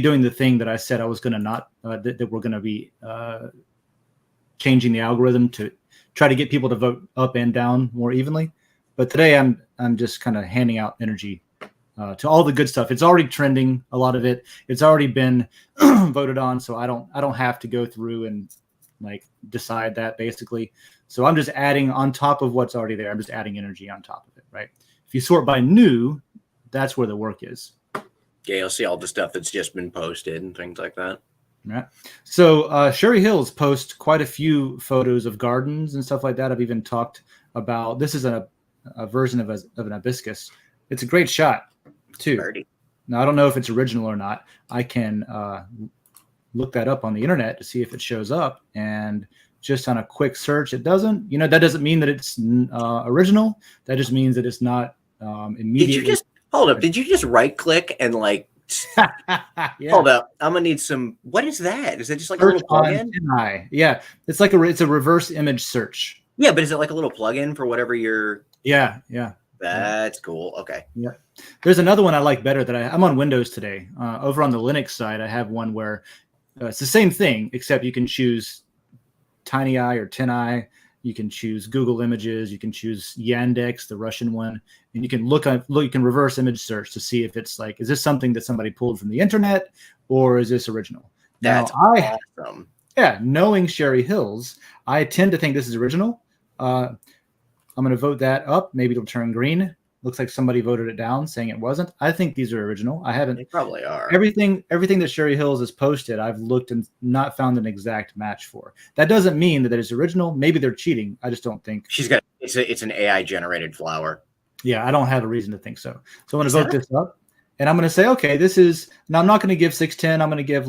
doing the thing that I said I was going to not, that we're going to be changing the algorithm to try to get people to vote up and down more evenly. But today I'm just kind of handing out energy to all the good stuff. It's already trending, a lot of it. It's already been voted on, so I don't have to go through and like decide that basically. So I'm just adding on top of what's already there. I'm just adding energy on top of it, right? If you sort by new, that's where the work is. Yeah, you'll see all the stuff that's just been posted and things like that. Right. So Sherry Hills posts quite a few photos of gardens and stuff like that. I've even talked about, this is a version of an hibiscus. It's a great shot too. Birdie. Now, I don't know if it's original or not. I can look that up on the internet to see if it shows up. And just on a quick search, it doesn't. That doesn't mean that it's original. That just means that it's not immediately. Did you just right click and like yeah. Hold up. I'm gonna need some. What is that? Is it just like search a little plugin? Yeah, it's like it's a reverse image search. Yeah, but is it like a little plugin for whatever you're? Yeah. That's cool. Okay. Yeah. There's another one I like better that I'm on Windows today. Over on the Linux side, I have one where it's the same thing except you can choose TinyEye or TinEye. You can choose Google Images. You can choose Yandex, the Russian one, and you can you can reverse image search to see if it's like, is this something that somebody pulled from the internet or is this original? That's awesome. Yeah, knowing Sherry Hills, I tend to think this is original. I'm going to vote that up. Maybe it'll turn green. Looks like somebody voted it down, saying it wasn't. I think these are original. I haven't. They probably are. Everything that Sherry Hills has posted, I've looked and not found an exact match for. That doesn't mean that it's original. Maybe they're cheating. I just don't think. It's an AI generated flower. Yeah, I don't have a reason to think so. So I'm going to vote this up, and I'm going to say, okay, this is. Now I'm not going to give 610. I'm going to give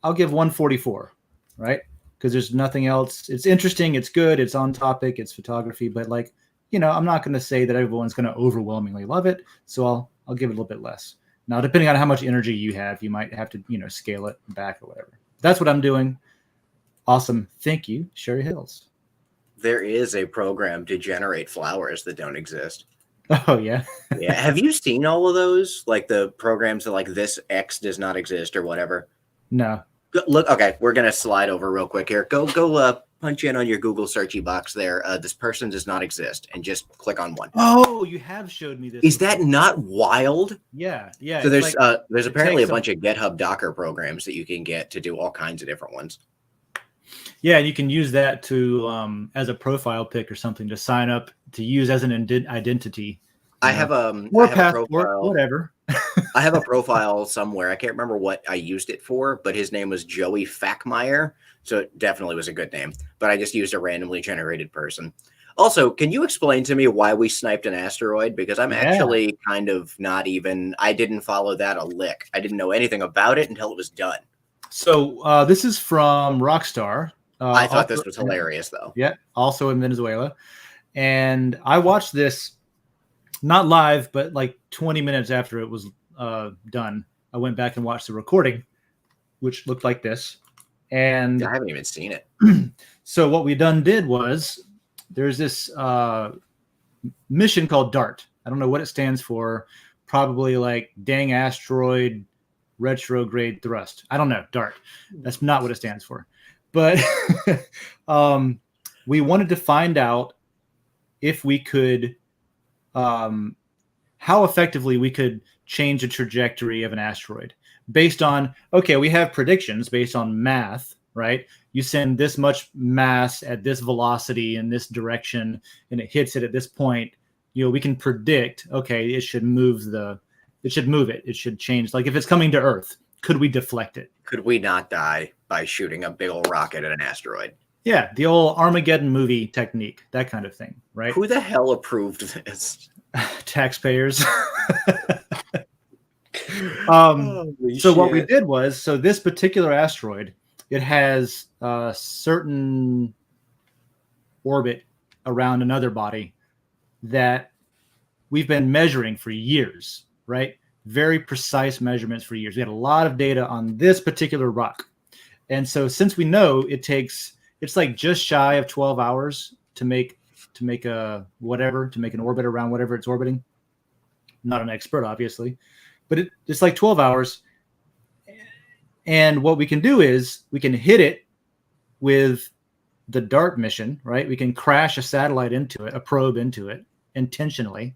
I'll give 144, right? Because there's nothing else. It's interesting. It's good. It's on topic. It's photography, but I'm not going to say that everyone's going to overwhelmingly love it. So I'll give it a little bit less. Now, depending on how much energy you have, you might have to, scale it back or whatever. That's what I'm doing. Awesome. Thank you, Sherry Hills. There is a program to generate flowers that don't exist. Oh, yeah. Yeah. Have you seen all of those? Like the programs that like this X does not exist or whatever? No. Look, okay, we're going to slide over real quick here. Go punch in on your Google searchy box there. This person does not exist, and just click on one. Oh, you have showed me this. Is that not wild? Yeah, yeah. So there's apparently a takes bunch of GitHub Docker programs that you can get to do all kinds of different ones. Yeah, and you can use that to as a profile pic or something to sign up to use as an identity. I have a passport, profile, whatever. I have a profile somewhere. I can't remember what I used it for, but his name was Joey Fackmeyer, so it definitely was a good name. But I just used a randomly generated person. Also, can you explain to me why we sniped an asteroid? Because I'm actually kind of not even. I didn't follow that a lick. I didn't know anything about it until it was done. So this is from Rockstar. I thought this was hilarious, though. Yeah, also in Venezuela, and I watched this. Not live, but like 20 minutes after it was done, I went back and watched the recording, which looked like this. And I haven't even seen it. So what we did was there's this mission called DART. I don't know what it stands for. Probably like dang asteroid retrograde thrust. I don't know. DART. That's not what it stands for. But we wanted to find out if we could how effectively we could change the trajectory of an asteroid based on, okay, we have predictions based on math, right? You send this much mass at this velocity in this direction and it hits it at this point, we can predict, okay, it should move it. It should change. Like if it's coming to Earth, could we deflect it? Could we not die by shooting a big old rocket at an asteroid? Yeah, the old Armageddon movie technique, that kind of thing, right? Who the hell approved this? Taxpayers. So what we did was, this particular asteroid, it has a certain orbit around another body that we've been measuring for years, right? Very precise measurements for years. We had a lot of data on this particular rock. And so since we know it's like just shy of 12 hours to make an orbit around whatever it's orbiting. Not an expert, obviously, but it's like 12 hours. And what we can do is we can hit it with the DART mission, right? We can crash a satellite into it, a probe into it intentionally.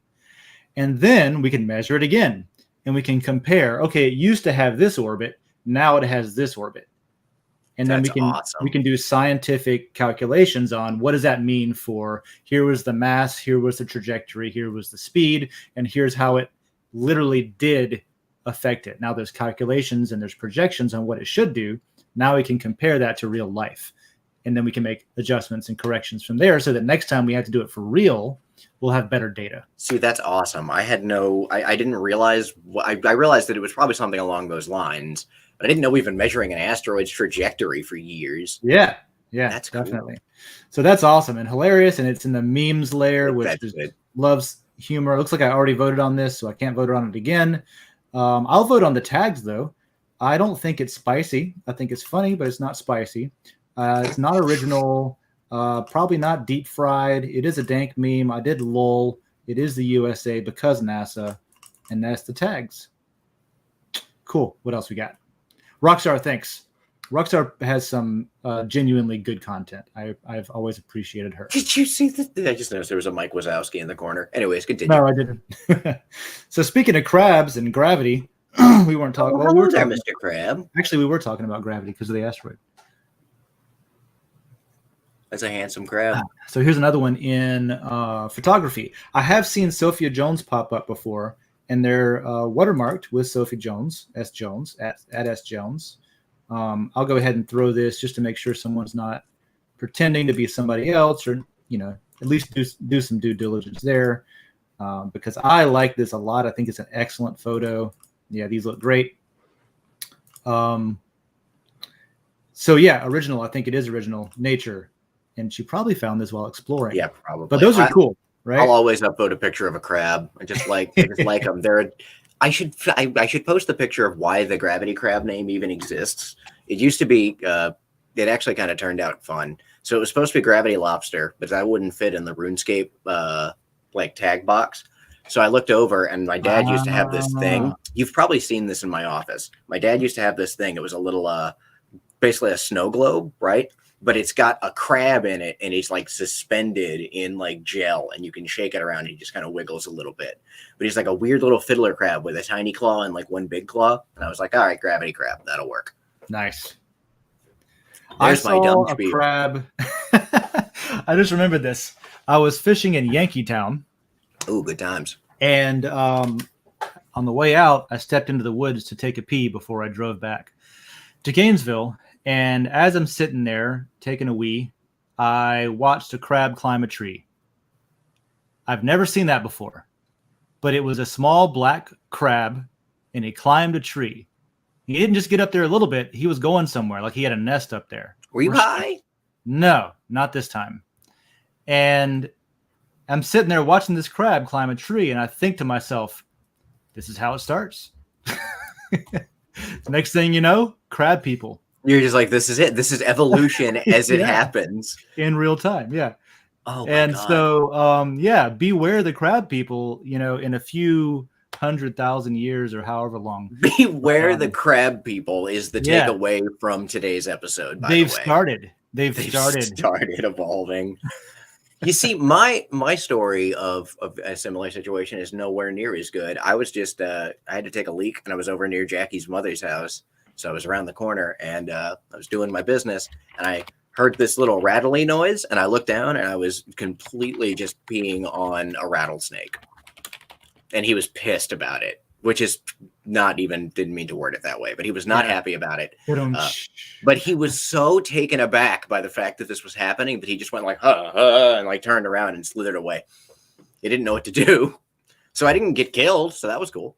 And then we can measure it again and we can compare, okay, it used to have this orbit. Now it has this orbit. And then we can do scientific calculations on what does that mean for here was the mass, here was the trajectory, here was the speed, and here's how it literally did affect it. Now there's calculations and there's projections on what it should do. Now we can compare that to real life. And then we can make adjustments and corrections from there so that next time we have to do it for real, we'll have better data. See, that's awesome. I didn't realize, I realized that it was probably something along those lines. But I didn't know we've been measuring an asteroid's trajectory for years. Yeah, that's definitely. Cool. So that's awesome and hilarious, and it's in the memes layer, which loves humor. It looks like I already voted on this, so I can't vote on it again. I'll vote on the tags, though. I don't think it's spicy. I think it's funny, but it's not spicy. It's not original, probably not deep fried. It is a dank meme. I did LOL. It is the USA because NASA, and that's the tags. Cool. What else we got? Rockstar, thanks. Rockstar has some genuinely good content. I've always appreciated her. Did you see that? I just noticed there was a Mike Wazowski in the corner. Anyways, continue. No, I didn't. So speaking of crabs and gravity, we weren't talking about. Hello there, Mr. Crab. Actually, we were talking about gravity because of the asteroid. That's a handsome crab. So here's another one in photography. I have seen Sophia Jones pop up before. And they're watermarked with Sophie Jones, S. Jones, at S. Jones. I'll go ahead and throw this just to make sure someone's not pretending to be somebody else, or at least do some due diligence there, because I like this a lot. I think it's an excellent photo. Yeah, these look great. So yeah, original. I think it is original. Nature, and she probably found this while exploring. Yeah, probably. But those are cool. Right? I'll always upload a picture of a crab. I just like them. I should post the picture of why the gravity crab name even exists. It used to be. It actually kind of turned out fun. So it was supposed to be gravity lobster, but that wouldn't fit in the RuneScape tag box. So I looked over, and my dad used to have this thing. You've probably seen this in my office. My dad used to have this thing. It was a little, basically a snow globe, right? but it's got a crab in it, and he's like suspended in like gel, and you can shake it around, and he just kind of wiggles a little bit. But he's like a weird little fiddler crab with a tiny claw and like one big claw. And I was like, all right, gravity crab, that'll work. Nice. There's my dumb a spiel. crab. I just remembered this. I was fishing in Yankeetown. Oh, good times. And on the way out, I stepped into the woods to take a pee before I drove back to Gainesville. And as I'm sitting there taking a wee, I watched a crab climb a tree. I've never seen that before, but it was a small black crab, and he climbed a tree. He didn't just get up there a little bit. He was going somewhere, like he had a nest up there. Were you high? No, not this time. And I'm sitting there watching this crab climb a tree, and I think to myself, this is how it starts. Next thing you know, crab people. You're just like, this is it. This is evolution as it happens. In real time, yeah. Oh, and God. So, beware the crab people, in a few 100,000 years or however long. Beware the crab people is the takeaway from today's episode, by the way. They've started evolving. You see, my story of a similar situation is nowhere near as good. I was just I had to take a leak, and I was over near Jackie's mother's house. So I was around the corner, and I was doing my business, and I heard this little rattly noise, and I looked down, and I was completely just peeing on a rattlesnake. And he was pissed about it, which is didn't mean to word it that way, but he was not happy about it. But he was so taken aback by the fact that this was happening that he just went like, and like turned around and slithered away. He didn't know what to do. So I didn't get killed. So that was cool.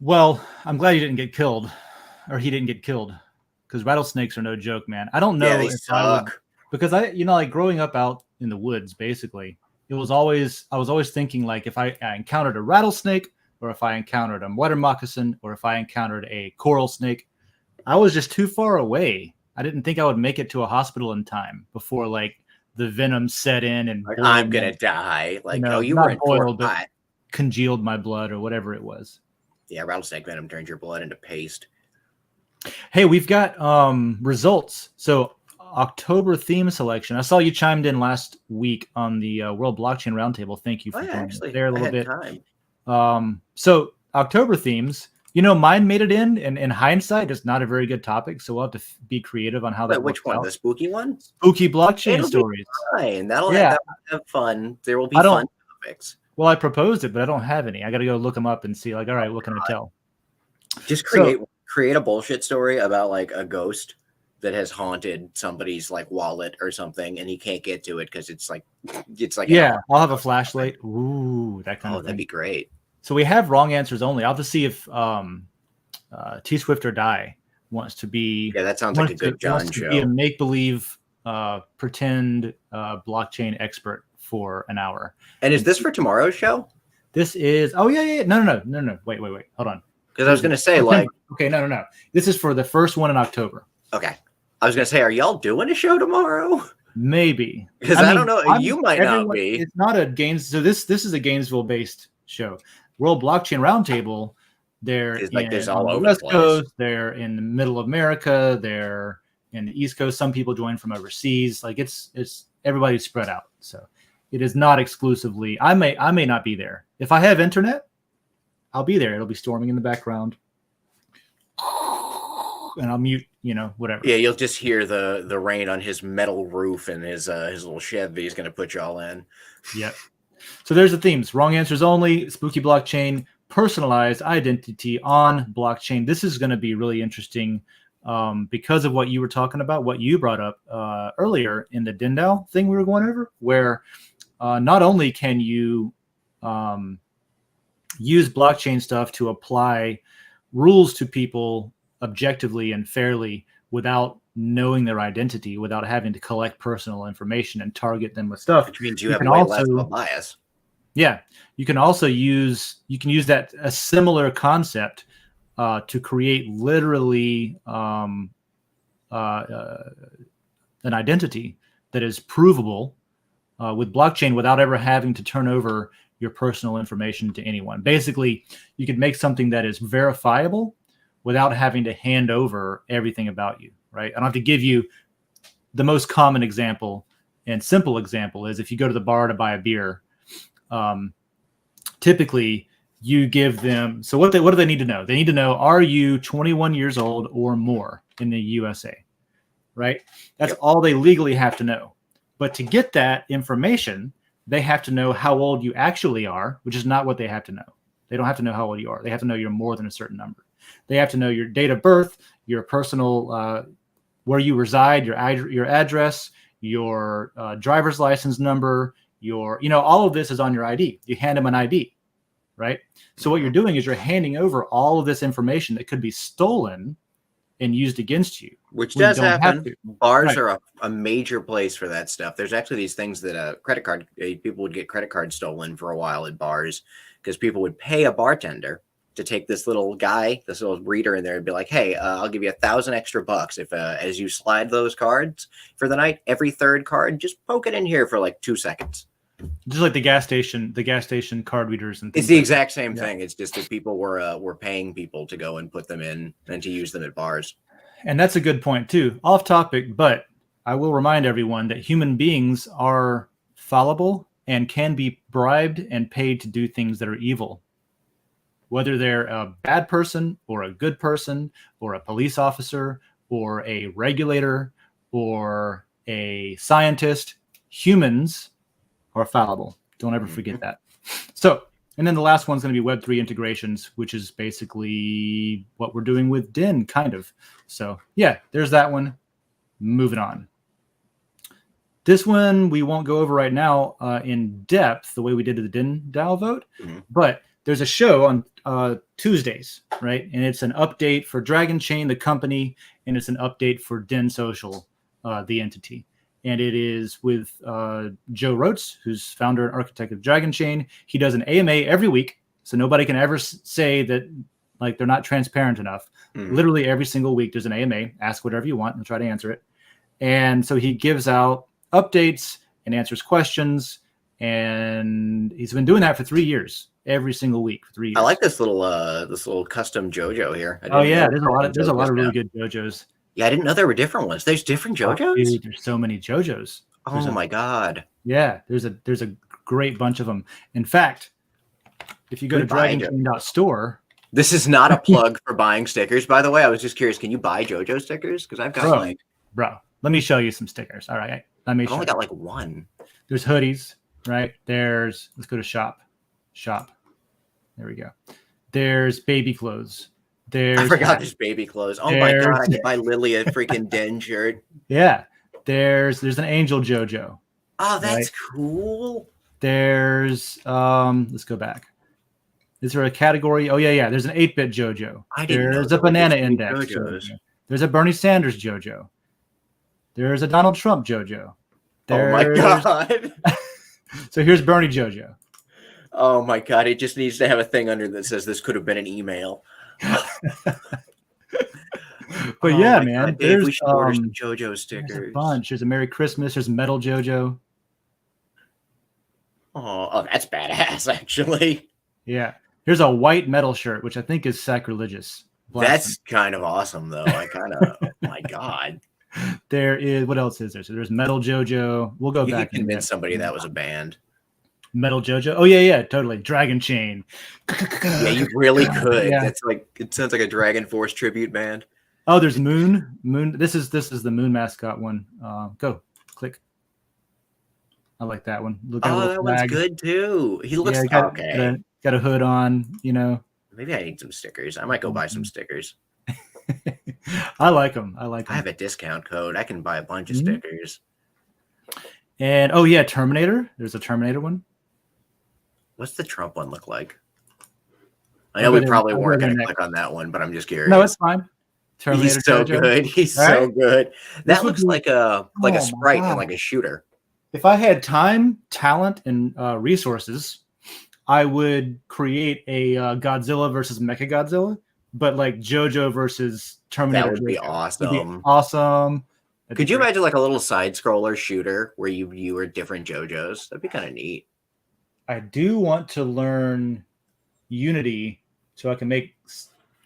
Well, I'm glad you didn't get killed, or he didn't get killed, because rattlesnakes are no joke, man. I don't know they suck. Because like growing up out in the woods, basically, I was always thinking like if I encountered a rattlesnake, or if I encountered a water moccasin, or if I encountered a coral snake, I was just too far away. I didn't think I would make it to a hospital in time before like the venom set in and like, I'm gonna die. Like, you not were in boiled, but congealed my blood or whatever it was. Yeah, rattlesnake venom turns your blood into paste. Hey, we've got results. So October theme selection. I saw you chimed in last week on the World Blockchain Roundtable. Thank you for joining there a little bit. So October themes, mine made it in, and in hindsight, it's not a very good topic. So we'll have to be creative on how that works. Which one? The spooky one? Spooky blockchain stories. Fine. That'll have fun. There will be fun topics. Well, I proposed it, but I don't have any. I got to go look them up and see, like, all right, what can I tell? Just create a bullshit story about like a ghost that has haunted somebody's like wallet or something, and he can't get to it because it's like I'll have a flashlight. Ooh, that kind of thing. That'd be great. So we have wrong answers only. I'll have to see if T Swift or Die wants to be. Yeah, that sounds like a good John show. Be a make believe pretend blockchain expert for an hour. And is this for tomorrow's show? This is. Oh yeah. No. Wait. Hold on. Because I was going to say Okay, no. This is for the first one in October. Okay. I was going to say, are y'all doing a show tomorrow? Maybe. Because I don't know. You might not be. It's not a Gainesville. So this is a Gainesville-based show. World Blockchain Roundtable. They're all over the West the place. Coast. They're in the middle of America. They're in the East Coast. Some people join from overseas. Like it's everybody's spread out. So it is not exclusively. I may not be there. If I have internet, I'll be there. It'll be storming in the background, and I'll mute. Whatever. Yeah, you'll just hear the rain on his metal roof and his little shed that he's going to put y'all in. Yep. So there's the themes: wrong answers only, spooky blockchain, personalized identity on blockchain. This is going to be really interesting because of what you were talking about, what you brought up earlier in the Den.Social thing we were going over, where not only can you use blockchain stuff to apply rules to people objectively and fairly without knowing their identity, without having to collect personal information and target them with stuff. Which means you have way less of a bias. Yeah. You can use that a similar concept to create literally an identity that is provable with blockchain without ever having to turn over your personal information to anyone. Basically, you could make something that is verifiable without having to hand over everything about you. right? I don't have to give you the most common example and simple example is if you go to the bar to buy a beer, typically you give them, so what do they need to know? They need to know, are you 21 years old or more in the USA, right? That's all they legally have to know. But to get that information, they have to know how old you actually are, which is not what they have to know. They don't have to know how old you are. They have to know you're more than a certain number. They have to know your date of birth, your personal, where you reside, your address, your driver's license number, all of this is on your ID. You hand them an ID, right? So what you're doing is you're handing over all of this information that could be stolen and used against you. Which does happen. Bars Right. are a major place for that stuff. There's actually these things that people would get credit cards stolen for a while at bars because people would pay a bartender to take this little reader in there and be like, hey, I'll give you $1,000 extra bucks if as you slide those cards for the night, every third card, just poke it in here for like 2 seconds. Just like the gas station card readers and things. It's the exact same thing. It's just that people were paying people to go and put them in and to use them at bars. And that's a good point too. Off topic, but I will remind everyone that human beings are fallible and can be bribed and paid to do things that are evil. Whether they're a bad person or a good person or a police officer or a regulator or a scientist, humans are fallible. Don't ever forget that. So, and then the last one's going to be Web3 integrations, which is basically what we're doing with Den, kind of. So, yeah, there's that one. Moving on. This one we won't go over right now in depth, the way we did the Den DAO vote, but there's a show on Tuesdays, right? And it's an update for Dragon Chain, the company, and it's an update for Den.Social, the entity. And it is with Joe Roats, who's founder and architect of Dragon Chain. He does an AMA every week, so nobody can ever say that like they're not transparent enough. Literally every single week there's an AMA. Ask whatever you want and try to answer it. And so he gives out updates and answers questions, and he's been doing that for 3 years. Every single week for 3 years. I like this little custom JoJo here. Oh yeah, there's a lot of really good JoJos. Yeah, I didn't know there were different ones. There's different JoJos? Oh, dude, there's so many JoJos. My God. Yeah, there's a great bunch of them. In fact, if you go to dragonchain.store. This is not a plug for buying stickers, by the way. I was just curious, can you buy JoJo stickers? Because I've got Bro, let me show you some stickers. All right. I've only got like one. There's hoodies, right? Let's go to shop. There we go. There's baby clothes. I forgot there's baby clothes. Oh my God, I could buy Lily a freaking Den shirt. Yeah. There's an Angel JoJo. Oh, that's cool. There's let's go back. Is there a category? Oh yeah. There's an 8-bit JoJo. There's a banana index JoJo. There's a Bernie Sanders JoJo. There's a Donald Trump JoJo. Oh my God. So here's Bernie JoJo. Oh my God, it just needs to have a thing under that says this could have been an email. But yeah, man, God, Dave, we should order some JoJo stickers. There's a bunch. There's a Merry Christmas. There's Metal JoJo. Oh, that's badass, actually. Yeah. Here's a white metal shirt, which I think is sacrilegious. That's kind of awesome, though. Oh my God. There is, what else is there? So there's Metal JoJo. We'll go back. You could convince somebody that was a band. Metal JoJo. Oh yeah, totally. Dragon Chain. Yeah, you really could. Yeah. That's like, it sounds like a Dragon Force tribute band. Oh, there's Moon. This is the Moon mascot one. Go click. I like that one. That one's good too. He looks okay. Got a hood on. Maybe I need some stickers. I might go buy some stickers. I like them. I have a discount code. I can buy a bunch of stickers. And Terminator. There's a Terminator one. What's the Trump one look like? I know we probably weren't going to click on that one, but I'm just curious. No, it's fine. Terminator He's so good. He's so good. That looks like a sprite and like a shooter. If I had time, talent, and resources, I would create a Godzilla versus Mechagodzilla, but like JoJo versus Terminator. That would be awesome. That'd be awesome. Could you imagine like a little side scroller shooter where you were different JoJos? That'd be kind of neat. I do want to learn Unity so I can make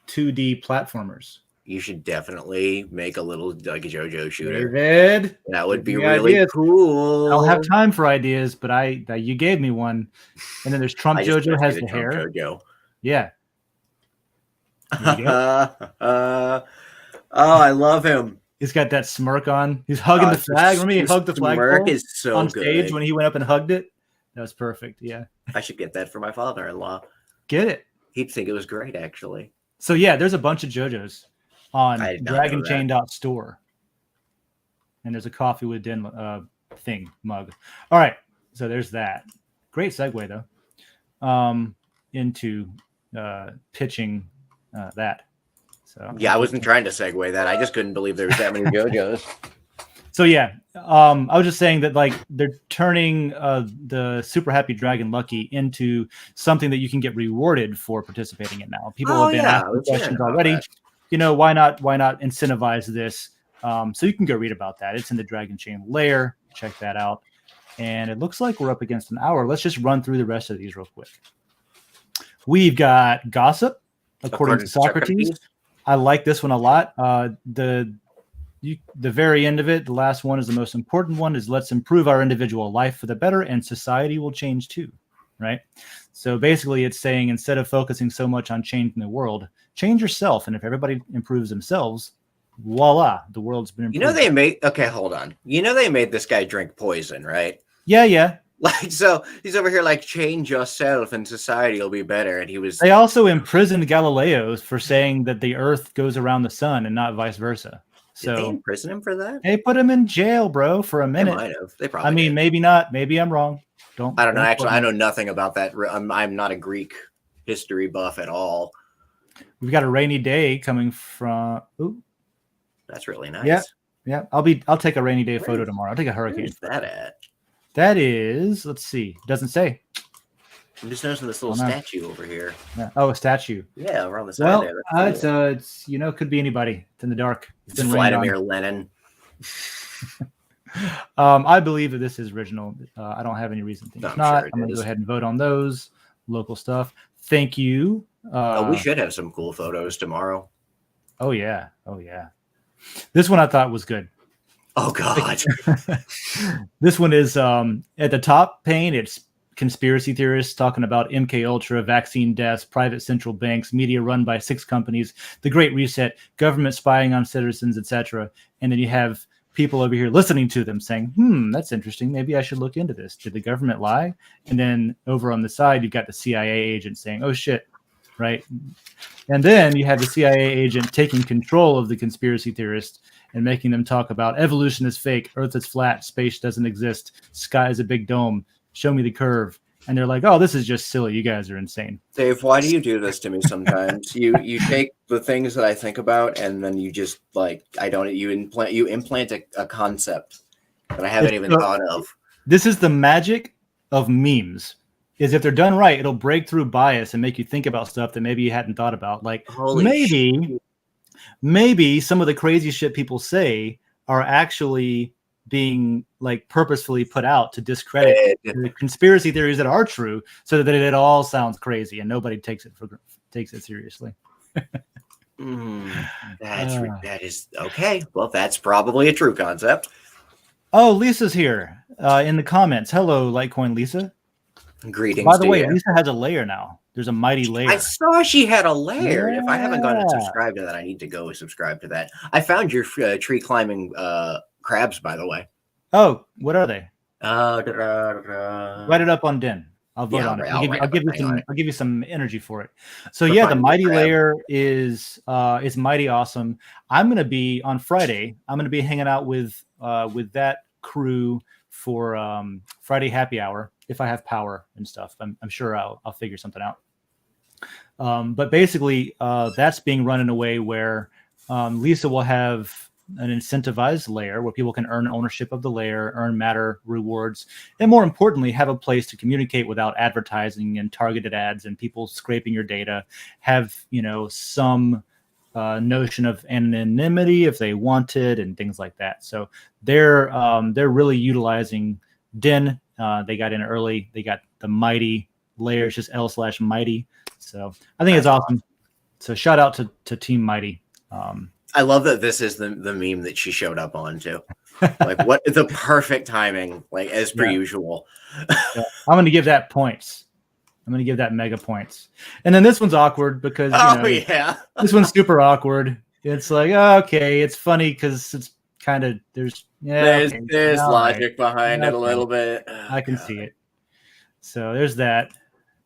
2D platformers. You should definitely make a little like a JoJo shooter. David, That would be give me really ideas. cool. I don't have time for ideas, but you gave me one. And then there's Trump I just JoJo want to has see the Trump hair. JoJo. Yeah. There you go. Oh, I love him. He's got that smirk on. He's hugging the flag. Remember he hugged the Smirk flagpole is so on stage good. when he went up and hugged it? That was perfect. Yeah. I should get that for my father-in-law. Get it. He'd think it was great, actually. So yeah, there's a bunch of JoJos on I did not know that. dragonchain.store. And there's a coffee with Den thing mug. All right. So there's that. Great segue though. Into pitching that. So Yeah, I wasn't trying to segue that. I just couldn't believe there was that many JoJos. So yeah, I was just saying that like they're turning the Super Happy Dragon Lucky into something that you can get rewarded for participating in now. People have been asking questions already. That. You know, why not incentivize this? So you can go read about that. It's in the Dragon Chain lair. Check that out. And it looks like we're up against an hour. Let's just run through the rest of these real quick. We've got gossip, according to Socrates. I like this one a lot. The very end of it, the last one is the most important one, is let's improve our individual life for the better and society will change too, right? So basically it's saying instead of focusing so much on changing the world, change yourself. And if everybody improves themselves, voila, the world's been improved. You know they made, okay, hold on. You know they made this guy drink poison, right? Yeah. Like, so he's over here like, change yourself and society will be better. And he was... They also imprisoned Galileo for saying that the earth goes around the sun and not vice versa. So did they imprison him for that? They put him in jail, bro, for a minute. They might have. They probably. I mean, did. Maybe not. Maybe I'm wrong. I don't know. Actually, I know nothing about that. I'm not a Greek history buff at all. We've got a rainy day coming from. Ooh. That's really nice. Yeah. I'll take a rainy day photo tomorrow. I'll take a hurricane. Where's that at? That is. Let's see. Doesn't say. I'm just noticing this little statue over here. Yeah. Oh, a statue. Yeah, around the side there. It's could be anybody. It's in the dark. It's Vladimir Lenin. I believe that this is original. I don't have any reason to think it's not. Sure I'm going to go ahead and vote on those local stuff. Thank you. We should have some cool photos tomorrow. Oh yeah. This one I thought was good. Oh God. This one is at the top pane. It's conspiracy theorists talking about MK Ultra, vaccine deaths, private central banks, media run by 6 companies, the Great Reset, government spying on citizens, etc. And then you have people over here listening to them saying, that's interesting. Maybe I should look into this. Did the government lie? And then over on the side, you've got the CIA agent saying, oh shit, right? And then you have the CIA agent taking control of the conspiracy theorists and making them talk about evolution is fake, Earth is flat, space doesn't exist, sky is a big dome, show me the curve. And they're like, oh, this is just silly. You guys are insane. Dave, why do you do this to me sometimes? you take the things that I think about and then you just like, you implant a concept that I haven't even thought of. This is the magic of memes. Is if they're done right, it'll break through bias and make you think about stuff that maybe you hadn't thought about. Like maybe some of the crazy shit people say are actually being like purposefully put out to discredit the conspiracy theories that are true, so that it all sounds crazy and nobody takes it seriously. That is okay. Well, that's probably a true concept. Oh, Lisa's here in the comments. Hello, Litecoin Lisa. Greetings. By the way, Lisa has a lair now. There's a mighty lair. I saw she had a lair. Yeah. If I haven't gone and subscribed to that, I need to go subscribe to that. I found your tree climbing crabs, by the way. Oh, what are they? Write it up on Den. I'll vote on it. I'll give you some energy for it. So the mighty lair is mighty awesome. I'm gonna be on Friday. I'm gonna be hanging out with that crew for Friday happy hour if I have power and stuff. I'm sure I'll figure something out. But basically, that's being run in a way where Lisa will have an incentivized lair where people can earn ownership of the lair, earn matter rewards, and more importantly, have a place to communicate without advertising and targeted ads and people scraping your data, have, some notion of anonymity if they wanted and things like that. So they're really utilizing Den. They got in early. They got the mighty lair. It's just L/mighty. So I think it's awesome. So shout out to Team Mighty. I love that this is the meme that she showed up on too. Like what the perfect timing, like as per usual. Yeah. I'm going to give that points. I'm going to give that mega points. And then this one's awkward because this one's super awkward. It's like, okay, it's funny because it's kind of there's logic behind it a little bit. I can see it. So there's that.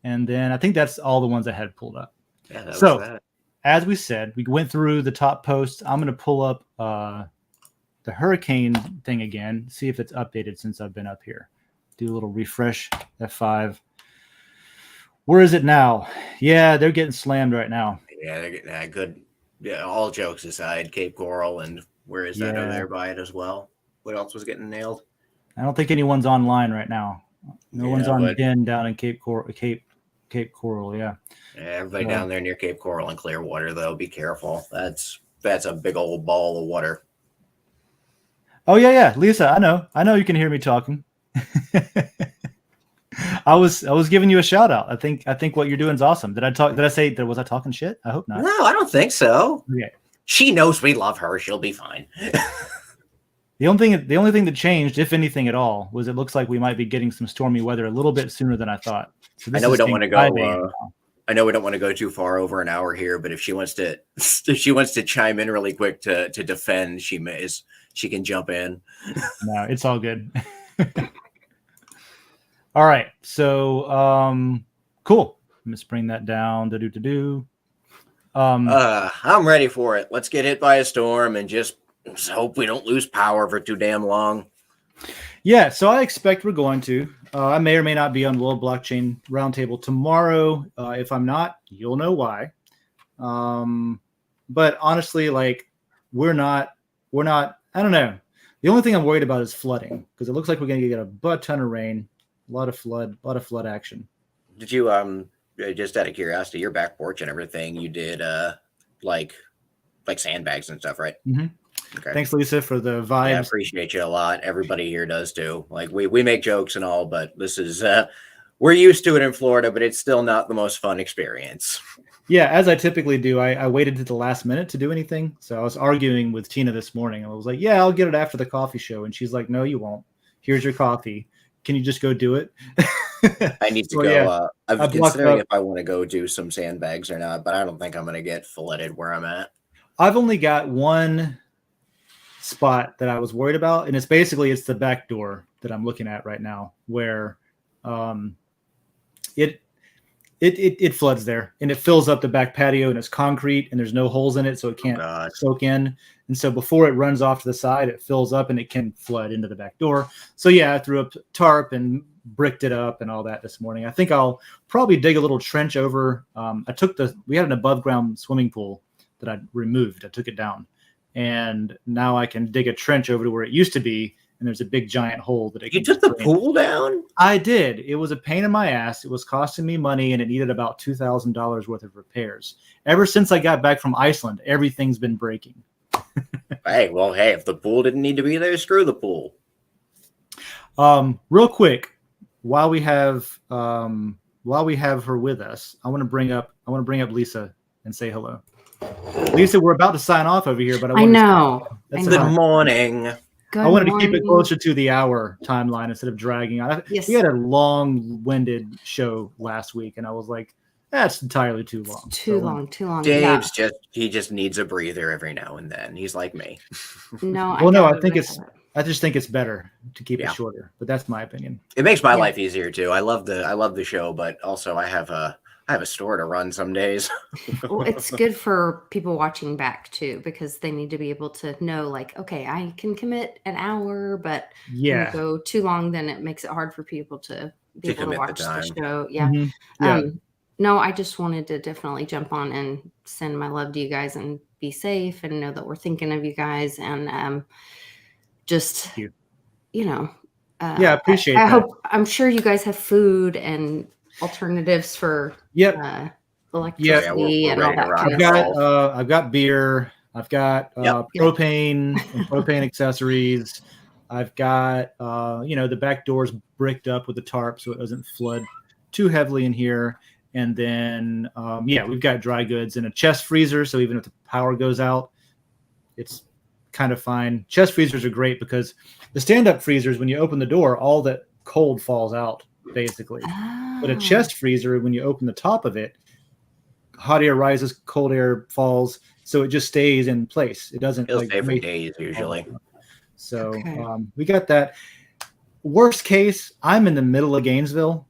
And then I think that's all the ones I had pulled up. Yeah, that was that. As we said, we went through the top posts. I'm going to pull up the hurricane thing again, see if it's updated since I've been up here. Do a little refresh, F5. Where is it now? Yeah, they're getting slammed right now. Yeah, they're getting good. Yeah, all jokes aside, Cape Coral, and where is that over there by it as well? What else was getting nailed? I don't think anyone's online right now. No one's on Den down in Cape Coral. Yeah, everybody down there near Cape Coral and Clearwater, though, be careful. That's a big old ball of water. Oh yeah, Lisa, I know you can hear me talking. I was giving you a shout out. I think what you're doing is awesome. Was I talking shit? I hope not. No, I don't think so. Okay. She knows we love her. She'll be fine. The only thing that changed, if anything at all, was it looks like we might be getting some stormy weather a little bit sooner than I thought. So I know we don't want to go. I know we don't want to go too far over an hour here, but if she wants to chime in really quick to defend, she can jump in. No, it's all good. All right, so cool. Let's bring that down. I'm ready for it. Let's get hit by a storm and just hope we don't lose power for too damn long. Yeah, so I expect we're going to. I may or may not be on the World Blockchain Roundtable tomorrow. If I'm not, you'll know why. But honestly, like we're not. I don't know. The only thing I'm worried about is flooding because it looks like we're going to get a butt ton of rain, a lot of flood action. Did you just out of curiosity, your back porch and everything, you did like sandbags and stuff, right? Mm-hmm. Okay. Thanks, Lisa, for the vibes. Yeah, I appreciate you a lot. Everybody here does too. Like we make jokes and all, but this is we're used to it in Florida, but it's still not the most fun experience. Yeah, as I typically do, I waited to the last minute to do anything. So I was arguing with Tina this morning. I was like, yeah, I'll get it after the coffee show. And she's like, no, you won't. Here's your coffee. Can you just go do it? I need to go. Yeah, I'm considering if I want to go do some sandbags or not, but I don't think I'm going to get flooded where I'm at. I've only got one spot that I was worried about, and it's the back door that I'm looking at right now, where it floods there and it fills up the back patio, and it's concrete and there's no holes in it, so it can't soak in. And so before it runs off to the side, it fills up and it can flood into the back door. So yeah, I threw up tarp and bricked it up and all that this morning. I think I'll probably dig a little trench over. We had an above ground swimming pool that I removed. I took it down, and now I can dig a trench over to where it used to be. And there's a big giant hole that you took the pool down? I did. It was a pain in my ass. It was costing me money, and it needed about $2,000 worth of repairs. Ever since I got back from Iceland, everything's been breaking. Hey, if the pool didn't need to be there, screw the pool. Real quick, while we have her with us, I want to bring up Lisa and say hello. Lisa, we're about to sign off over here, but I know. Good morning. I wanted to keep it closer to the hour timeline instead of dragging on. Yes. We had a long-winded show last week, and I was like, that's entirely too long. Too long. Dave's he just needs a breather every now and then. He's like me. No, I just think it's better to keep it shorter, but that's my opinion. It makes my life easier too. I love the show, but also I have a store to run some days. Well, it's good for people watching back too, because they need to be able to know, like, okay, I can commit an hour, but when you go too long, then it makes it hard for people to be able to watch the show. Yeah. Mm-hmm. No, I just wanted to definitely jump on and send my love to you guys and be safe and know that we're thinking of you guys. And I appreciate that. I'm sure you guys have food and alternatives for electricity and all that kind of stuff. I've got beer. I've got propane and propane accessories. I've got the back doors bricked up with the tarp so it doesn't flood too heavily in here. And then we've got dry goods and a chest freezer, so even if the power goes out, it's kind of fine. Chest freezers are great because the stand-up freezers, when you open the door, all that cold falls out basically. But a chest freezer, when you open the top of it, hot air rises, cold air falls, so it just stays in place. It doesn't It'll stay for days usually. So we got that. Worst case, I'm in the middle of Gainesville,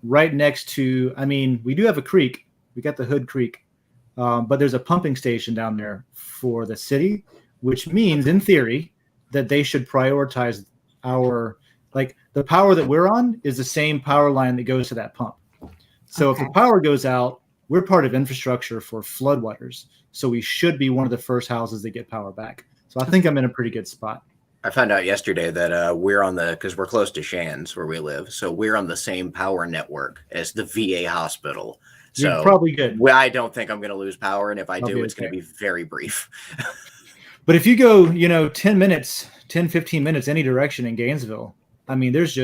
right next to, I mean, we do have a creek. We got the Hood Creek, but there's a pumping station down there for the city, which means in theory that they should prioritize our, like the power that we're on is the same power line that goes to that pump. So if the power goes out, we're part of infrastructure for floodwaters. So we should be one of the first houses that get power back. So I think I'm in a pretty good spot. I found out yesterday that we're on because we're close to Shands where we live. So we're on the same power network as the VA hospital. So you're probably good. I don't think I'm going to lose power. And if I do, it's going to be very brief. But if you go, 10 minutes, 10, 15 minutes, any direction in Gainesville, I mean, there's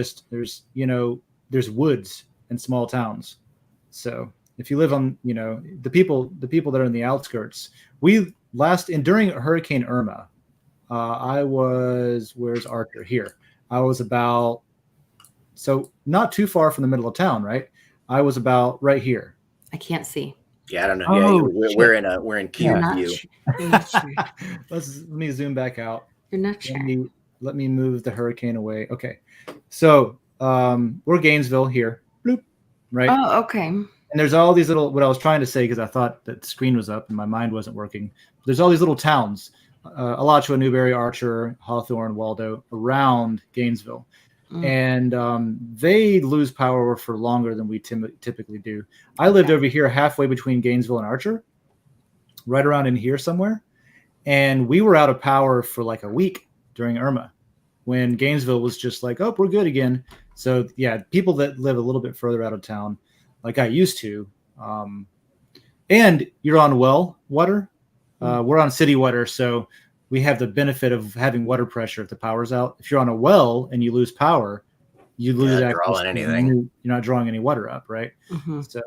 woods and small towns. So if you live on, the people that are in the outskirts, during Hurricane Irma, where's Archer? Here. I was about, so not too far from the middle of town, right? I was about right here. I can't see. Yeah, I don't know. We're in cube view. Let me zoom back out. You're not sure. Let me move the hurricane away. Okay. So we're Gainesville here. Bloop. Right. Oh, okay. And there's all these little, what I was trying to say, because I thought that the screen was up and my mind wasn't working. There's all these little towns, Alachua, Newberry, Archer, Hawthorne, Waldo, around Gainesville. And they lose power for longer than we typically do. I lived over here halfway between Gainesville and Archer, right around in here somewhere. And we were out of power for like a week during Irma when Gainesville was just like, oh, we're good again. So, yeah, people that live a little bit further out of town, like I used to. And you're on well water. We're on city water, so we have the benefit of having water pressure if the power's out. If you're on a well and you lose power, you lose access. You're not drawing any water up, right? Mm-hmm. So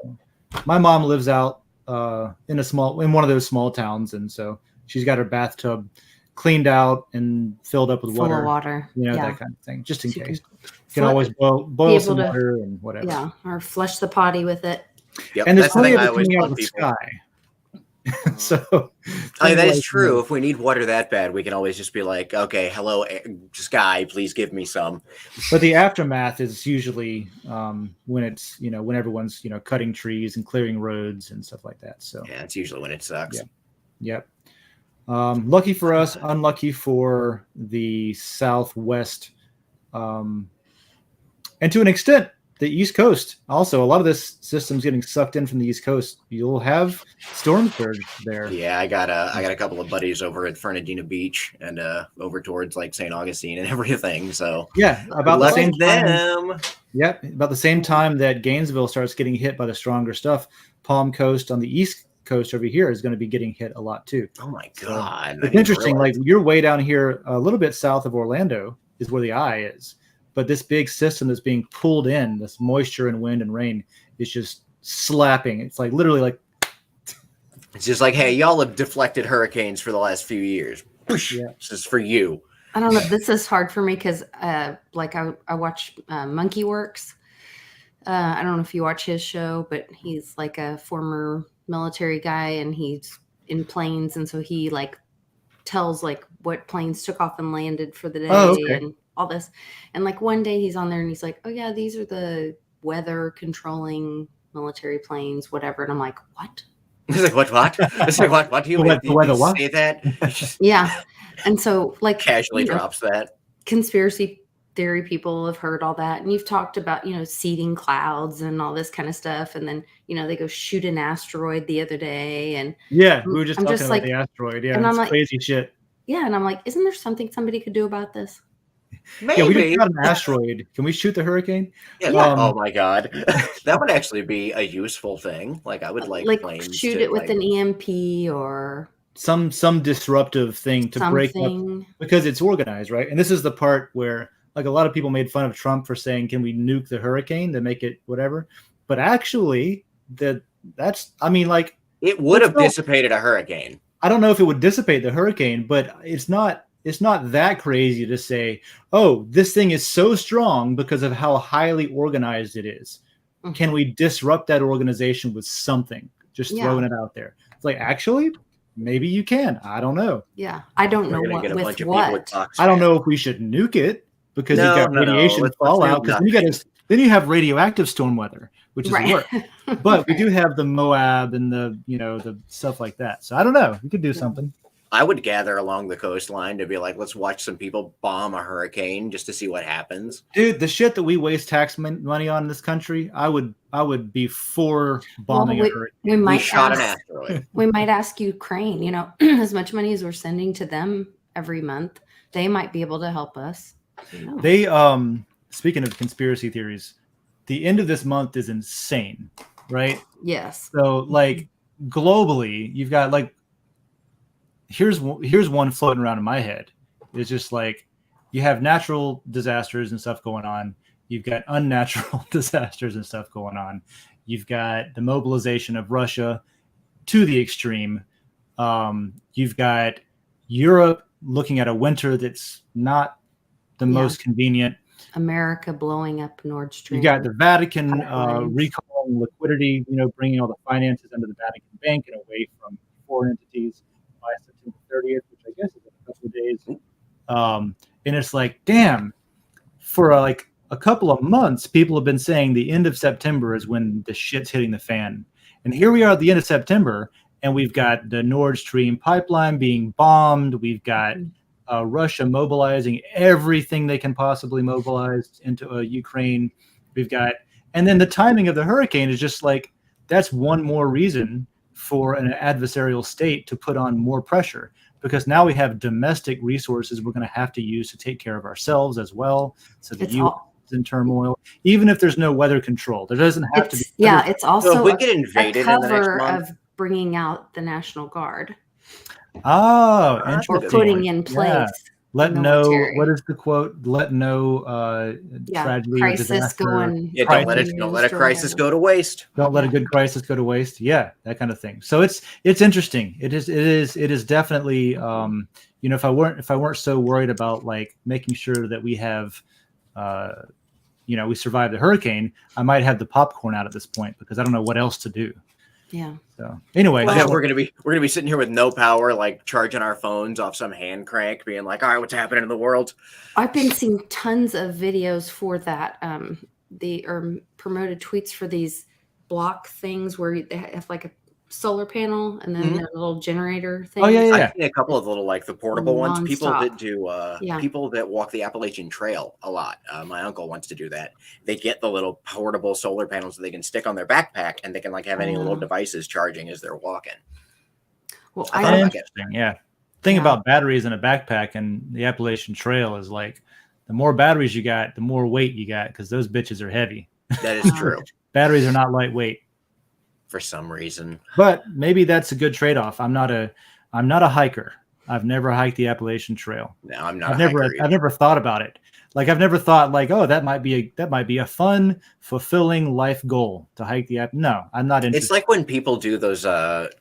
my mom lives out in one of those small towns, and so she's got her bathtub cleaned out and filled up with water. That kind of thing, just in case. You can always boil some water and whatever. Yeah, or flush the potty with it. Yep, and there's plenty of it coming out of the sky. So that is true. If we need water that bad, we can always just be like, okay, hello, sky, please give me some. But the aftermath is usually when it's, when everyone's, cutting trees and clearing roads and stuff like that. So yeah, it's usually when it sucks. Yep. Lucky for us, unlucky for the Southwest, and to an extent, the East Coast. Also, a lot of this system's getting sucked in from the East Coast. You'll have storm surge there. Yeah, I got a couple of buddies over at Fernandina Beach and over towards like St. Augustine and everything. So yeah, about the same time. Yep, about the same time that Gainesville starts getting hit by the stronger stuff, Palm Coast on the East Coast over here is going to be getting hit a lot too. Oh my God! So it's interesting. Like you're way down here, a little bit south of Orlando is where the eye is. But this big system that's being pulled in, this moisture and wind and rain, is just slapping. It's like literally like. It's just like, hey, y'all have deflected hurricanes for the last few years. Yeah. This is for you. I don't know. This is hard for me because, I watch Monkey Works. I don't know if you watch his show, but he's like a former military guy, and he's in planes, and so he like tells like what planes took off and landed for the day and all this. And like one day he's on there and he's like, oh yeah, these are the weather controlling military planes, whatever. And I'm like, what? It's like, what? It's like, what do you mean? You say that? Yeah. And so like casually drops that. Conspiracy theory people have heard all that. And you've talked about, seeding clouds and all this kind of stuff. And then, they go shoot an asteroid the other day. And yeah, we were just talking about the asteroid. Yeah, and it's crazy shit. Yeah. And I'm like, isn't there something somebody could do about this? Maybe. Yeah, we just got an asteroid. Can we shoot the hurricane? Yeah. Oh my God, that would actually be a useful thing. Like I would like planes shoot it with an EMP or some disruptive thing to break up because it's organized, right? And this is the part where like a lot of people made fun of Trump for saying, "Can we nuke the hurricane to make it whatever?" But actually, it would have dissipated a hurricane. I don't know if it would dissipate the hurricane, but it's not that crazy to say, oh, this thing is so strong because of how highly organized it is. Mm-hmm. Can we disrupt that organization with something? Just throwing it out there. It's like, actually, maybe you can. I don't know. Yeah. I don't know what with what. I don't know if we should nuke it because you've got radiation fallout, because then you have radioactive storm weather, which is worse. But we do have the Moab and the stuff like that. So I don't know. We could do something. I would gather along the coastline to be like, let's watch some people bomb a hurricane just to see what happens. Dude, the shit that we waste tax money on in this country, I would be for bombing a hurricane. We might ask Ukraine, as much money as we're sending to them every month, they might be able to help us. They, speaking of conspiracy theories, the end of this month is insane, right? Yes. So like globally, you've got like, here's one floating around in my head. It's just like you have natural disasters and stuff going on. You've got unnatural disasters and stuff going on. You've got the mobilization of Russia to the extreme. You've got Europe looking at a winter that's not the most convenient. America blowing up Nord Stream. You got the Vatican recalling liquidity, bringing all the finances under the Vatican Bank and away from foreign entities by September 30th, which I guess is in a couple of days. And it's like, damn, for like a couple of months, people have been saying the end of September is when the shit's hitting the fan. And here we are at the end of September, and we've got the Nord Stream pipeline being bombed. We've got Russia mobilizing everything they can possibly mobilize into Ukraine. And then the timing of the hurricane is just like, that's one more reason for an adversarial state to put on more pressure, because now we have domestic resources we're going to have to use to take care of ourselves as well. So the U.S. is in turmoil, even if there's no weather control. There doesn't have to be. Yeah, it's also we get invaded a cover in the next month of bringing out the National Guard. Oh, interesting. Or putting in place. Let no, what is the quote? Let no tragedy or disaster. Don't let a crisis go to waste. Don't let a good crisis go to waste. Yeah, that kind of thing. So it's interesting. It is definitely if I weren't so worried about like making sure that we have we survive the hurricane, I might have the popcorn out at this point because I don't know what else to do. Yeah. So anyway, we're gonna be sitting here with no power, like charging our phones off some hand crank, being like, "All right, what's happening in the world?" I've been seeing tons of videos for that. Promoted tweets for these block things where they have like a solar panel and then a little generator thing. Oh yeah. I've seen a couple of little like the portable ones. People that do people that walk the Appalachian Trail a lot. My uncle wants to do that. They get the little portable solar panels that they can stick on their backpack, and they can like have any little devices charging as they're walking. Well, interesting. Yeah. Thing about batteries in a backpack and the Appalachian Trail is like the more batteries you got, the more weight you got, because those bitches are heavy. That is true. Batteries are not lightweight. For some reason, but maybe that's a good trade-off. I'm not a hiker. I've never hiked the Appalachian Trail. No, I'm not. I've never thought about it. Like I've never thought like, oh, that might be a fun, fulfilling life goal to hike the app. No, I'm not interested. It's like when people do those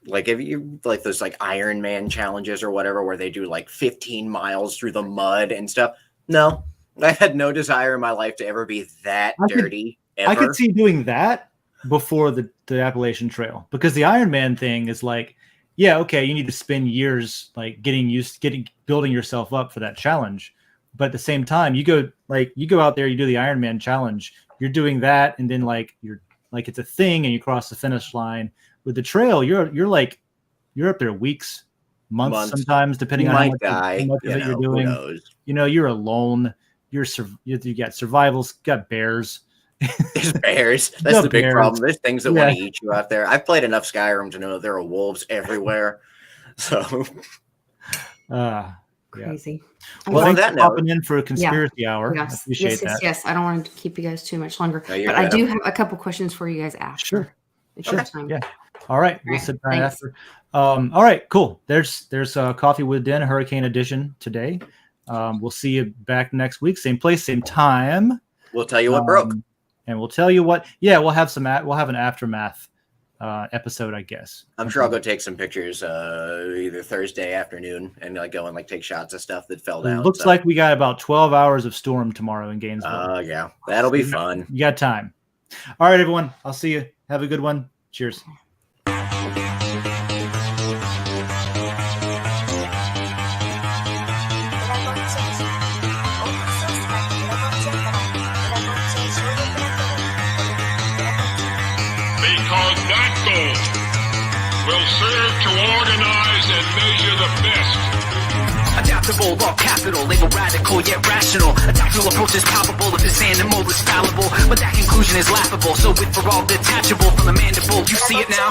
like if you like those like Ironman challenges or whatever, where they do like 15 miles through the mud and stuff. No, I had no desire in my life to ever be that dirty. I could see doing that before the Appalachian Trail, because the Ironman thing is like, yeah, okay, you need to spend years like building yourself up for that challenge, but at the same time, you go out there, you do the Ironman challenge, you're doing that, and then like you're like it's a thing, and you cross the finish line. With the trail, you're up there weeks, months sometimes, depending on how much you're doing. Who knows? You're alone. You got survivals, got bears. There's bears. That's the big problem. There's things that want to eat you out there. I've played enough Skyrim to know there are wolves everywhere. So, crazy. Well, thanks for popping in for a conspiracy hour. Yes. I appreciate that. Yes. I don't want to keep you guys too much longer, but I do have a couple questions for you guys after. Sure. Yeah. All right. We'll sit down after. All right. Cool. There's Coffee with Den Hurricane Edition today. We'll see you back next week. Same place, same time. We'll tell you what broke. And we'll tell you what. Yeah, we'll have an aftermath episode, I guess. I'm sure I'll go take some pictures either Thursday afternoon and go and take shots of stuff that fell down. It looks like we got about 12 hours of storm tomorrow in Gainesville. Yeah, that'll be fun. You got time. All right, everyone. I'll see you. Have a good one. Cheers. Because that goal will serve to organize and measure the best. Adaptable, all capital, label radical yet rational. A tactical approach is palpable if this animal is fallible. But that conclusion is laughable, so with for all detachable from the mandible, you see it now.